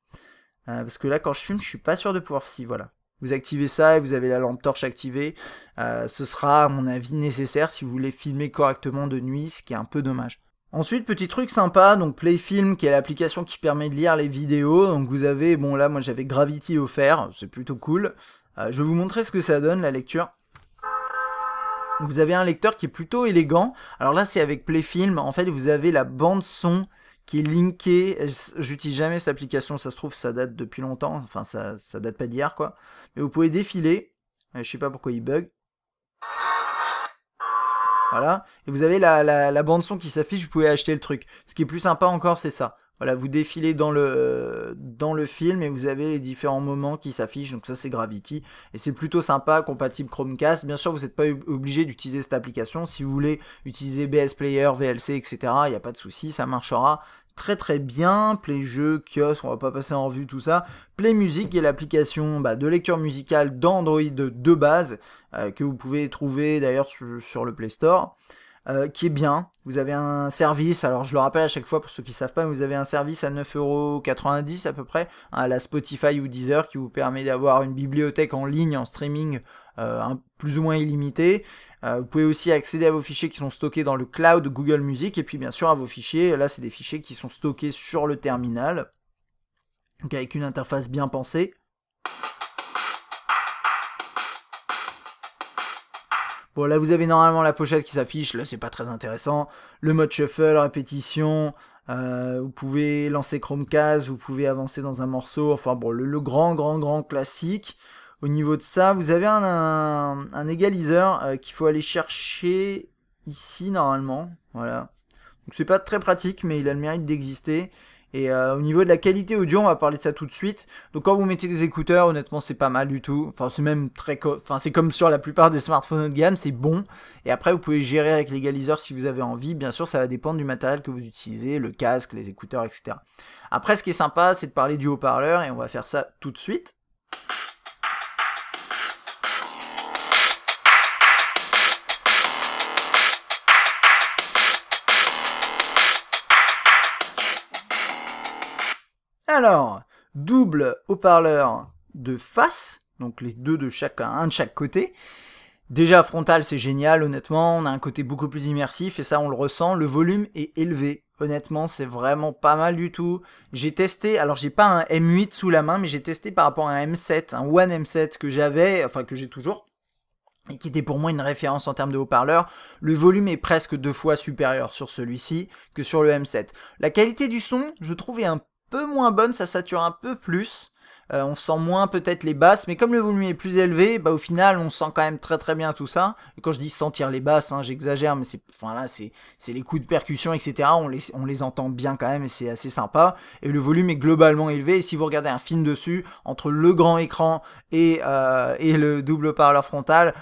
Parce que là, quand je filme, je suis pas sûr de pouvoir... Si, voilà. Vous activez ça et vous avez la lampe torche activée. Ce sera, à mon avis, nécessaire si vous voulez filmer correctement de nuit, ce qui est un peu dommage. Ensuite, petit truc sympa, donc Playfilm, qui est l'application qui permet de lire les vidéos. Donc vous avez, bon là, moi j'avais Gravity offert, c'est plutôt cool. Je vais vous montrer ce que ça donne, la lecture. Vous avez un lecteur qui est plutôt élégant. Alors là, c'est avec Playfilm. En fait, vous avez la bande son qui est linkée. J'utilise jamais cette application, ça se trouve, ça date depuis longtemps. Enfin, ça date pas d'hier, quoi. Mais vous pouvez défiler. Je sais pas pourquoi il bug. Voilà, et vous avez la bande son qui s'affiche, vous pouvez acheter le truc. Ce qui est plus sympa encore, c'est ça. Voilà, vous défilez dans le film et vous avez les différents moments qui s'affichent. Donc ça, c'est Gravity. Et c'est plutôt sympa, compatible Chromecast. Bien sûr, vous n'êtes pas obligé d'utiliser cette application. Si vous voulez utiliser BS Player, VLC, etc., il n'y a pas de souci, ça marchera très très bien. Play Jeux, Kiosque, on va pas passer en revue tout ça. Play Music est l'application de lecture musicale d'Android de base, que vous pouvez trouver d'ailleurs sur le Play Store, qui est bien. Vous avez un service, alors je le rappelle à chaque fois pour ceux qui ne savent pas, mais vous avez un service à 9,90 € à peu près, à la Spotify ou Deezer, qui vous permet d'avoir une bibliothèque en ligne, en streaming, plus ou moins illimité. Vous pouvez aussi accéder à vos fichiers qui sont stockés dans le cloud Google Music, et puis bien sûr à vos fichiers, là c'est des fichiers qui sont stockés sur le terminal, donc avec une interface bien pensée. Bon, là vous avez normalement la pochette qui s'affiche, là c'est pas très intéressant. Le mode shuffle, répétition, vous pouvez lancer Chromecast, vous pouvez avancer dans un morceau, enfin bon, le grand classique. Au niveau de ça, vous avez un égaliseur qu'il faut aller chercher ici normalement, voilà. Donc c'est pas très pratique, mais il a le mérite d'exister. Et au niveau de la qualité audio, on va parler de ça tout de suite. Donc quand vous mettez des écouteurs, honnêtement, c'est pas mal du tout. Enfin, c'est même c'est comme sur la plupart des smartphones haut de gamme, c'est bon. Et après, vous pouvez gérer avec l'égaliseur si vous avez envie. Bien sûr, ça va dépendre du matériel que vous utilisez, le casque, les écouteurs, etc. Après, ce qui est sympa, c'est de parler du haut-parleur, et on va faire ça tout de suite. Alors, double haut-parleur de face, donc les deux de un de chaque côté. Déjà frontal, c'est génial, honnêtement, on a un côté beaucoup plus immersif et ça on le ressent, le volume est élevé. Honnêtement, c'est vraiment pas mal du tout. J'ai testé, alors j'ai pas un M8 sous la main, mais j'ai testé par rapport à un M7, un One M7 que j'avais, enfin que j'ai toujours, et qui était pour moi une référence en termes de haut-parleur. Le volume est presque 2 fois supérieur sur celui-ci que sur le M7. La qualité du son, je trouve, est un peu moins bonne, ça sature un peu plus. on sent moins peut-être les basses, mais comme le volume est plus élevé, bah au final on sent quand même très très bien tout ça. Et quand je dis sentir les basses, hein, j'exagère, mais c'est les coups de percussion, etc. On les entend bien quand même et c'est assez sympa. Et le volume est globalement élevé. Et si vous regardez un film dessus, entre le grand écran et le double parleur frontal,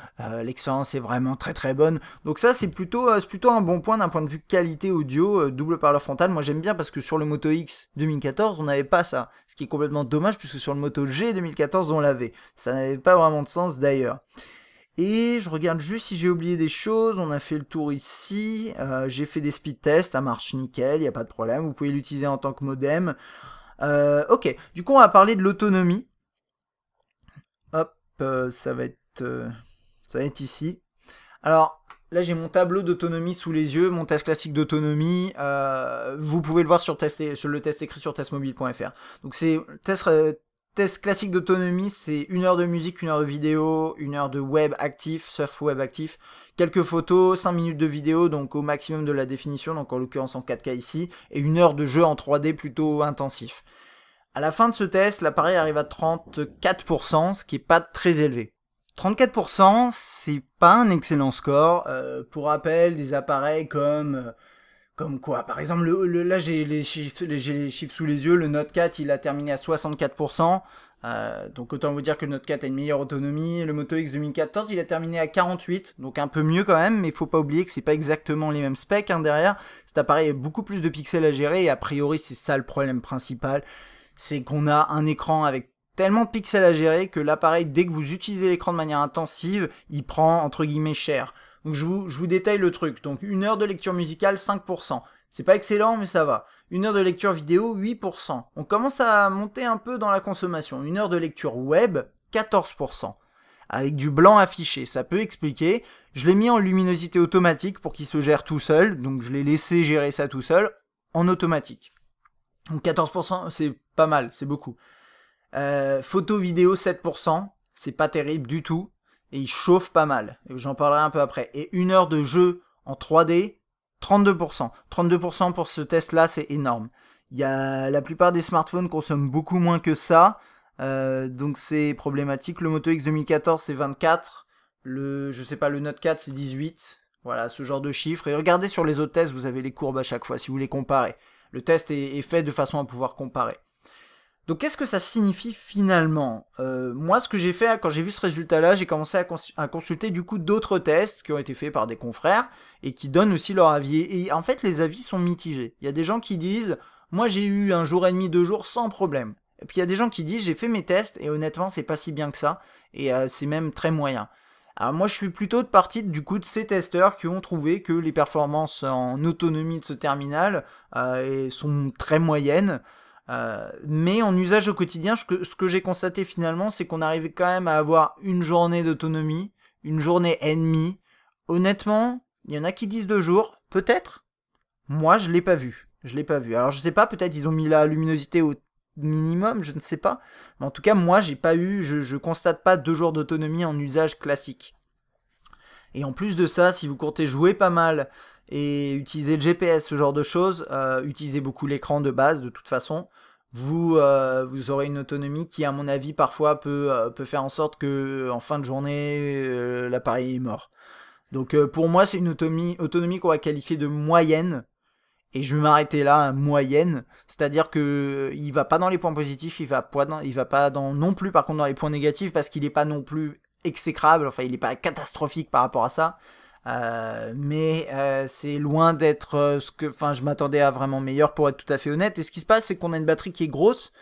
l'expérience est vraiment très très bonne. Donc ça c'est plutôt un bon point d'un point de vue qualité audio, double parleur frontal. Moi j'aime bien parce que sur le Moto X 2014 on n'avait pas ça, ce qui est complètement dommage puisque sur le Moto G 2014 on l'avait. Ça n'avait pas vraiment de sens d'ailleurs. Et je regarde juste si j'ai oublié des choses. On a fait le tour ici. J'ai fait des speed tests, ça marche nickel, il n'y a pas de problème. Vous pouvez l'utiliser en tant que modem. Ok, du coup on va parler de l'autonomie. Hop, ça va être ici. Alors là j'ai mon tableau d'autonomie sous les yeux, mon test classique d'autonomie. Vous pouvez le voir sur le test écrit sur testmobile.fr. Donc c'est test classique d'autonomie, c'est 1 heure de musique, 1 heure de vidéo, 1 heure de web actif, surf web actif, quelques photos, 5 minutes de vidéo, donc au maximum de la définition, donc en l'occurrence en 4K ici, et 1 heure de jeu en 3D plutôt intensif. À la fin de ce test, l'appareil arrive à 34%, ce qui est pas très élevé. 34%, c'est pas un excellent score. Pour rappel, des appareils comme quoi, par exemple, là j'ai les chiffres sous les yeux, le Note 4 il a terminé à 64%, donc autant vous dire que le Note 4 a une meilleure autonomie. Le Moto X 2014 il a terminé à 48%, donc un peu mieux quand même, mais il faut pas oublier que c'est pas exactement les mêmes specs hein, derrière. Cet appareil a beaucoup plus de pixels à gérer et a priori c'est ça le problème principal, c'est qu'on a un écran avec tellement de pixels à gérer que l'appareil, dès que vous utilisez l'écran de manière intensive, il prend entre guillemets cher. Donc je vous détaille le truc. Donc 1 heure de lecture musicale, 5%. C'est pas excellent, mais ça va. 1 heure de lecture vidéo, 8%. On commence à monter un peu dans la consommation. 1 heure de lecture web, 14%. Avec du blanc affiché, ça peut expliquer. Je l'ai mis en luminosité automatique pour qu'il se gère tout seul. Donc je l'ai laissé gérer ça tout seul en automatique. Donc 14%, c'est pas mal, c'est beaucoup. Photo vidéo, 7%. C'est pas terrible du tout. Et il chauffe pas mal. J'en parlerai un peu après. Et 1 heure de jeu en 3D, 32%. 32% pour ce test-là, c'est énorme. La plupart des smartphones consomment beaucoup moins que ça. Donc c'est problématique. Le Moto X 2014, c'est 24. Le Note 4, c'est 18. Voilà, ce genre de chiffres. Et regardez sur les autres tests, vous avez les courbes à chaque fois, si vous les comparez. Le test est fait de façon à pouvoir comparer. Donc qu'est-ce que ça signifie finalement? Moi ce que j'ai fait quand j'ai vu ce résultat là, j'ai commencé à consulter du coup d'autres tests qui ont été faits par des confrères et qui donnent aussi leur avis. Et en fait les avis sont mitigés. Il y a des gens qui disent moi j'ai eu 1 jour et demi, 2 jours sans problème. Et puis il y a des gens qui disent j'ai fait mes tests et honnêtement c'est pas si bien que ça et c'est même très moyen. Alors moi je suis plutôt de partie du coup de ces testeurs qui ont trouvé que les performances en autonomie de ce terminal sont très moyennes. Mais en usage au quotidien, ce que j'ai constaté finalement, c'est qu'on arrivait quand même à avoir une journée d'autonomie, une journée et demie. Honnêtement, il y en a qui disent 2 jours, peut-être. Moi, je l'ai pas vu. Alors je sais pas, peut-être ils ont mis la luminosité au minimum, je ne sais pas. Mais en tout cas, moi, j'ai pas eu, je constate pas 2 jours d'autonomie en usage classique. Et en plus de ça, si vous comptez jouer pas mal et utiliser le GPS, ce genre de choses, utilisez beaucoup l'écran de base de toute façon, vous aurez une autonomie qui, à mon avis, parfois peut faire en sorte que en fin de journée, l'appareil est mort. Donc pour moi, c'est une autonomie qu'on va qualifier de moyenne. Et je vais m'arrêter là, moyenne, c'est-à-dire que il va pas dans les points positifs, il va pas dans non plus par contre dans les points négatifs parce qu'il est pas non plus exécrable, enfin il est pas catastrophique par rapport à ça, mais c'est loin d'être je m'attendais à vraiment meilleur pour être tout à fait honnête. Et ce qui se passe, c'est qu'on a une batterie qui est grosse,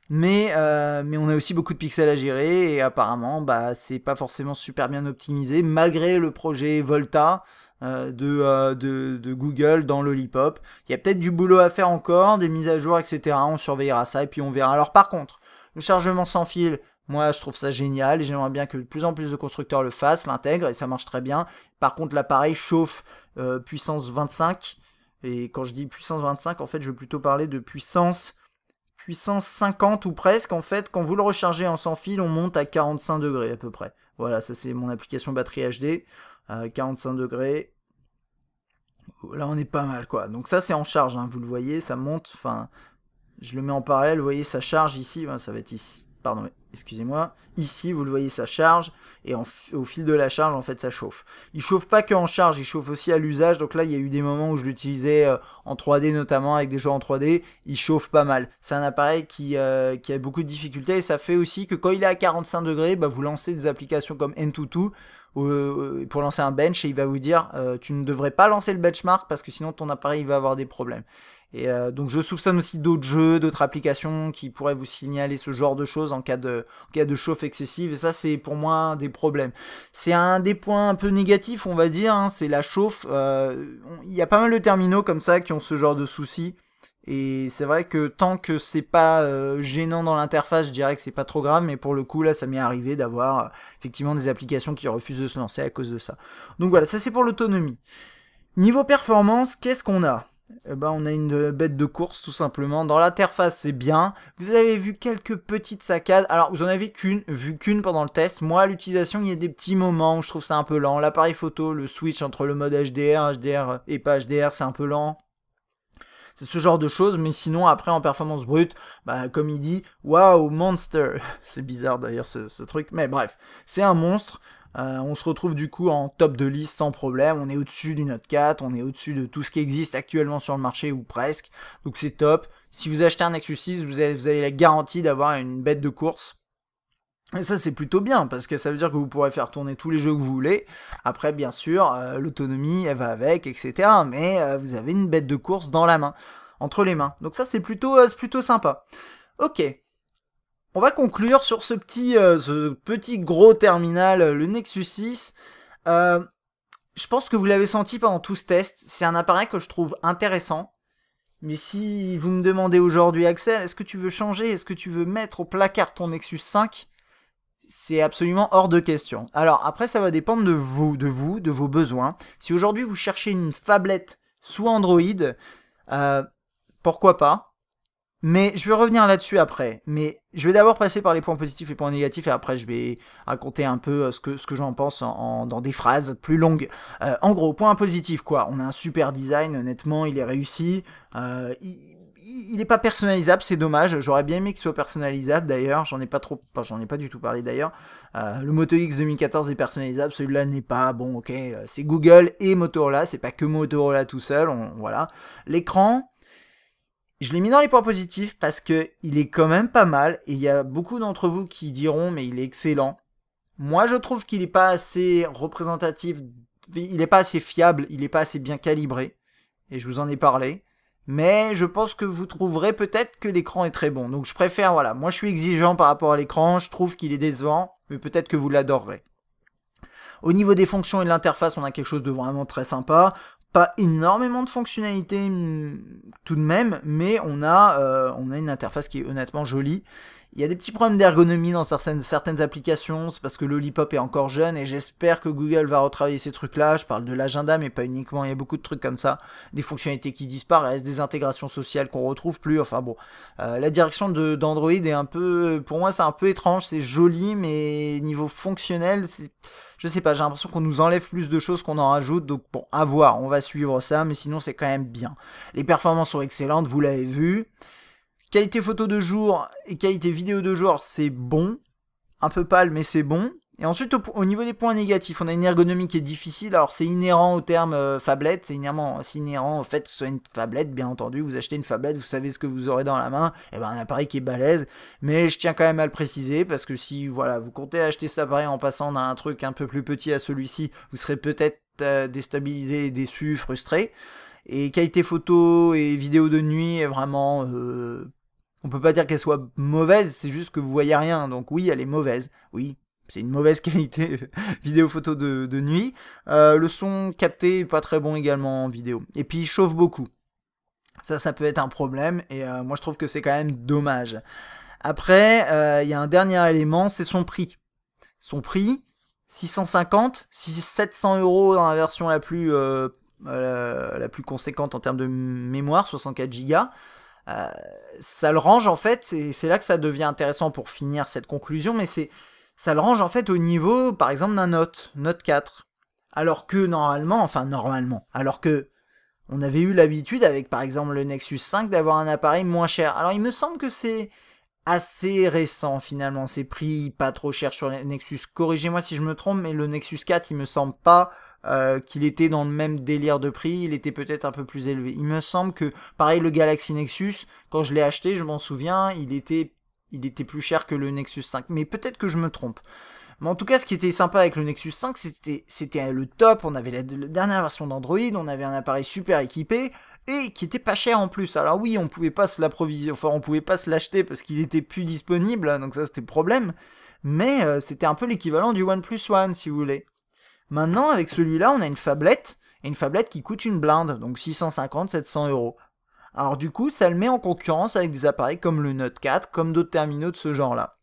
mais on a aussi beaucoup de pixels à gérer et apparemment c'est pas forcément super bien optimisé malgré le projet Volta de Google dans Lollipop. Il y a peut-être du boulot à faire encore, des mises à jour, etc. On surveillera ça et puis on verra. Alors par contre, le chargement sans fil, moi je trouve ça génial et j'aimerais bien que de plus en plus de constructeurs le fassent, l'intègrent et ça marche très bien. Par contre l'appareil chauffe puissance 25 et quand je dis puissance 25 en fait je veux plutôt parler de puissance 50 ou presque. En fait quand vous le rechargez en sans fil on monte à 45 degrés à peu près. Voilà, ça c'est mon application batterie HD. 45 degrés. Là on est pas mal quoi. Donc ça c'est en charge, hein, vous le voyez, ça monte. Enfin, je le mets en parallèle, vous voyez, ça charge ici. Ça va être ici. pardon, excusez-moi, ici vous le voyez ça charge, et au fil de la charge en fait ça chauffe. Il chauffe pas que en charge, il chauffe aussi à l'usage, donc là il y a eu des moments où je l'utilisais en 3D notamment avec des jeux en 3D, il chauffe pas mal. C'est un appareil qui a beaucoup de difficultés, et ça fait aussi que quand il est à 45 degrés, bah, vous lancez des applications comme Antutu, pour lancer un bench, et il va vous dire tu ne devrais pas lancer le benchmark parce que sinon ton appareil va avoir des problèmes. Et donc je soupçonne aussi d'autres jeux, d'autres applications qui pourraient vous signaler ce genre de choses en cas de chauffe excessive, et ça c'est pour moi un des problèmes. C'est un des points un peu négatifs on va dire, hein, c'est la chauffe. Il y a pas mal de terminaux comme ça qui ont ce genre de soucis, et c'est vrai que tant que c'est pas gênant dans l'interface, je dirais que c'est pas trop grave, mais pour le coup là ça m'est arrivé d'avoir effectivement des applications qui refusent de se lancer à cause de ça. Donc voilà, ça c'est pour l'autonomie. Niveau performance, qu'est-ce qu'on a ? Eh ben, on a une bête de course tout simplement. Dans l'interface c'est bien. Vous avez vu quelques petites saccades. Alors vous en avez vu qu'une pendant le test. Moi à l'utilisation il y a des petits moments où je trouve ça un peu lent. L'appareil photo, le switch entre le mode HDR et pas HDR c'est un peu lent. C'est ce genre de choses, mais sinon après en performance brute, bah comme il dit, waouh monster. C'est bizarre d'ailleurs ce truc, mais bref, c'est un monstre. On se retrouve du coup en top de liste sans problème, on est au-dessus du Note 4, on est au-dessus de tout ce qui existe actuellement sur le marché ou presque, donc c'est top. Si vous achetez un Nexus 6, vous avez la garantie d'avoir une bête de course. Et ça c'est plutôt bien, parce que ça veut dire que vous pourrez faire tourner tous les jeux que vous voulez. Après bien sûr, l'autonomie elle va avec, etc. Mais vous avez une bête de course dans la main, entre les mains. Donc ça c'est plutôt sympa. Ok. On va conclure sur ce petit gros terminal, le Nexus 6. Je pense que vous l'avez senti pendant tout ce test. C'est un appareil que je trouve intéressant. Mais si vous me demandez aujourd'hui, Axel, est-ce que tu veux changer? Est-ce que tu veux mettre au placard ton Nexus 5? C'est absolument hors de question. Alors après, ça va dépendre de vos besoins. Si aujourd'hui vous cherchez une phablette sous Android, pourquoi pas? Mais je vais revenir là-dessus après. Mais je vais d'abord passer par les points positifs et les points négatifs, et après je vais raconter un peu ce que j'en pense dans des phrases plus longues. En gros, point positif quoi. On a un super design, honnêtement, il est réussi. Il est pas personnalisable, c'est dommage. J'aurais bien aimé qu'il soit personnalisable d'ailleurs. J'en ai pas du tout parlé d'ailleurs. Le Moto X 2014 est personnalisable, celui-là n'est pas. Bon, ok, c'est Google et Motorola, c'est pas que Motorola tout seul. Voilà. L'écran. Je l'ai mis dans les points positifs parce que il est quand même pas mal, et il y a beaucoup d'entre vous qui diront mais il est excellent. Moi je trouve qu'il est pas assez représentatif, il est pas assez fiable, il est pas assez bien calibré, et je vous en ai parlé. Mais je pense que vous trouverez peut-être que l'écran est très bon. Donc je préfère, voilà, moi je suis exigeant par rapport à l'écran, je trouve qu'il est décevant, mais peut-être que vous l'adorerez. Au niveau des fonctions et de l'interface, on a quelque chose de vraiment très sympa. Pas énormément de fonctionnalités tout de même, mais on a une interface qui est honnêtement jolie. Il y a des petits problèmes d'ergonomie dans certaines applications, c'est parce que Lollipop est encore jeune, et j'espère que Google va retravailler ces trucs-là. Je parle de l'agenda, mais pas uniquement, il y a beaucoup de trucs comme ça, des fonctionnalités qui disparaissent, des intégrations sociales qu'on retrouve plus, enfin bon. La direction d'Android est un peu, pour moi c'est un peu étrange, c'est joli, mais niveau fonctionnel, je sais pas, j'ai l'impression qu'on nous enlève plus de choses qu'on en rajoute, donc bon, à voir, on va suivre ça, mais sinon c'est quand même bien. Les performances sont excellentes, vous l'avez vu. Qualité photo de jour et qualité vidéo de jour, c'est bon. Un peu pâle, mais c'est bon. Et ensuite, au niveau des points négatifs, on a une ergonomie qui est difficile. Alors, c'est inhérent au terme phablette. C'est inhérent au fait que ce soit une phablette, bien entendu. Vous achetez une phablette, vous savez ce que vous aurez dans la main. Et ben, un appareil qui est balèze. Mais je tiens quand même à le préciser, parce que si, voilà, vous comptez acheter cet appareil en passant d'un truc un peu plus petit à celui-ci, vous serez peut-être déstabilisé, déçu, frustré. Et qualité photo et vidéo de nuit est vraiment... on peut pas dire qu'elle soit mauvaise, c'est juste que vous voyez rien. Donc oui, elle est mauvaise. Oui, c'est une mauvaise qualité vidéo-photo de nuit. Le son capté est pas très bon également en vidéo. Et puis il chauffe beaucoup. Ça peut être un problème, et moi je trouve que c'est quand même dommage. Après, il y a un dernier élément, c'est son prix. Son prix, 650, 700 € dans la version la plus conséquente en termes de mémoire, 64 Go. Ça le range en fait, c'est là que ça devient intéressant pour finir cette conclusion, mais ça le range en fait au niveau par exemple d'un Note 4. Alors que normalement, alors que on avait eu l'habitude avec par exemple le Nexus 5 d'avoir un appareil moins cher. Alors il me semble que c'est assez récent finalement, c'est pris pas trop cher sur le Nexus. Corrigez-moi si je me trompe, mais le Nexus 4 il me semble pas qu'il était dans le même délire de prix, il était peut-être un peu plus élevé. Il me semble que, pareil, le Galaxy Nexus, quand je l'ai acheté, je m'en souviens, il était plus cher que le Nexus 5, mais peut-être que je me trompe. Mais en tout cas, ce qui était sympa avec le Nexus 5, c'était le top, on avait la dernière version d'Android, on avait un appareil super équipé, et qui était pas cher en plus. Alors oui, on pouvait pas se l'approvisionner, enfin on pouvait pas se l'acheter parce qu'il était plus disponible, donc ça c'était le problème, mais c'était un peu l'équivalent du OnePlus One, si vous voulez. Maintenant, avec celui-là, on a une phablette, et une phablette qui coûte une blinde, donc 650-700 euros. Alors du coup, ça le met en concurrence avec des appareils comme le Note 4, comme d'autres terminaux de ce genre-là.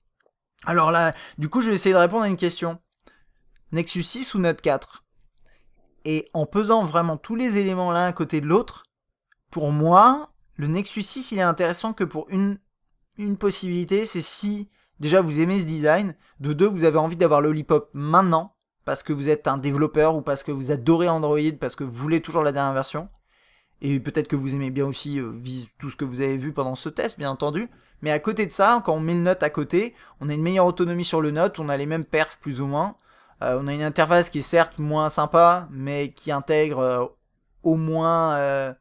Alors là, du coup, je vais essayer de répondre à une question. Nexus 6 ou Note 4? Et en pesant vraiment tous les éléments l'un à côté de l'autre, pour moi, le Nexus 6, il est intéressant que pour une possibilité, c'est si déjà vous aimez ce design, de deux, vous avez envie d'avoir Lollipop maintenant, parce que vous êtes un développeur ou parce que vous adorez Android, parce que vous voulez toujours la dernière version. Et peut-être que vous aimez bien aussi tout ce que vous avez vu pendant ce test, bien entendu. Mais à côté de ça, quand on met le Note à côté, on a une meilleure autonomie sur le Note, on a les mêmes perfs plus ou moins. On a une interface qui est certes moins sympa, mais qui intègre au moins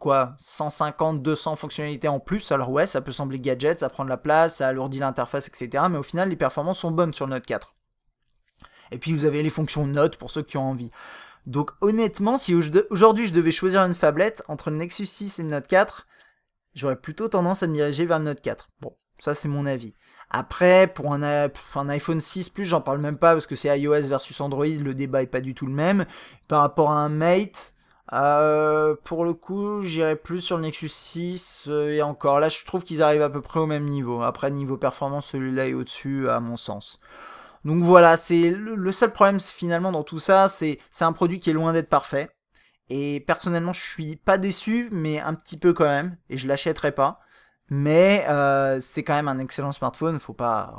150-200 fonctionnalités en plus. Alors ouais, ça peut sembler gadget, ça prend de la place, ça alourdit l'interface, etc. Mais au final, les performances sont bonnes sur le Note 4. Et puis vous avez les fonctions Note pour ceux qui ont envie. Donc honnêtement, si aujourd'hui je devais choisir une phablette entre le Nexus 6 et le Note 4, j'aurais plutôt tendance à me diriger vers le Note 4. Bon, ça c'est mon avis. Après, pour un iPhone 6 Plus, j'en parle même pas parce que c'est iOS versus Android, le débat est pas du tout le même. Par rapport à un Mate, pour le coup, j'irais plus sur le Nexus 6 et encore. Là, je trouve qu'ils arrivent à peu près au même niveau. Après, niveau performance, celui-là est au-dessus à mon sens. Donc voilà, c'est le seul problème finalement dans tout ça, c'est un produit qui est loin d'être parfait. Et personnellement, je suis pas déçu, mais un petit peu quand même, et je l'achèterai pas. Mais c'est quand même un excellent smartphone, faut pas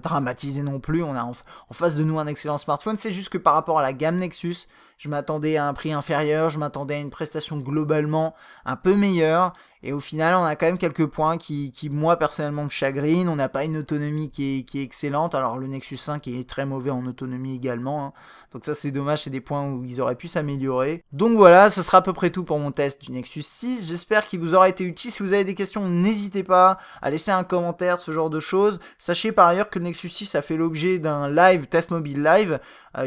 dramatiser non plus. On a en face de nous un excellent smartphone. C'est juste que par rapport à la gamme Nexus, je m'attendais à un prix inférieur, je m'attendais à une prestation globalement un peu meilleure. Et au final, on a quand même quelques points qui moi, personnellement, me chagrinent. On n'a pas une autonomie qui est excellente. Alors, le Nexus 5 est très mauvais en autonomie également, hein. Donc ça, c'est dommage, c'est des points où ils auraient pu s'améliorer. Donc voilà, ce sera à peu près tout pour mon test du Nexus 6. J'espère qu'il vous aura été utile. Si vous avez des questions, n'hésitez pas à laisser un commentaire, ce genre de choses. Sachez par ailleurs que le Nexus 6 a fait l'objet d'un live, test mobile live,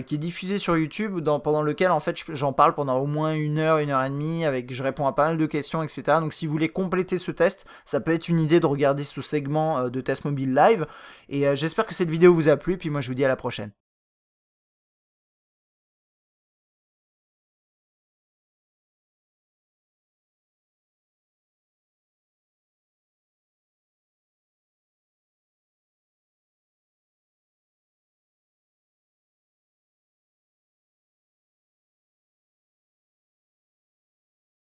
qui est diffusé sur YouTube, pendant lequel en fait j'en parle pendant au moins 1 heure, 1 heure et demie, je réponds à pas mal de questions, etc. Donc si vous voulez compléter ce test, ça peut être une idée de regarder ce segment de test mobile live. Et j'espère que cette vidéo vous a plu, puis moi je vous dis à la prochaine.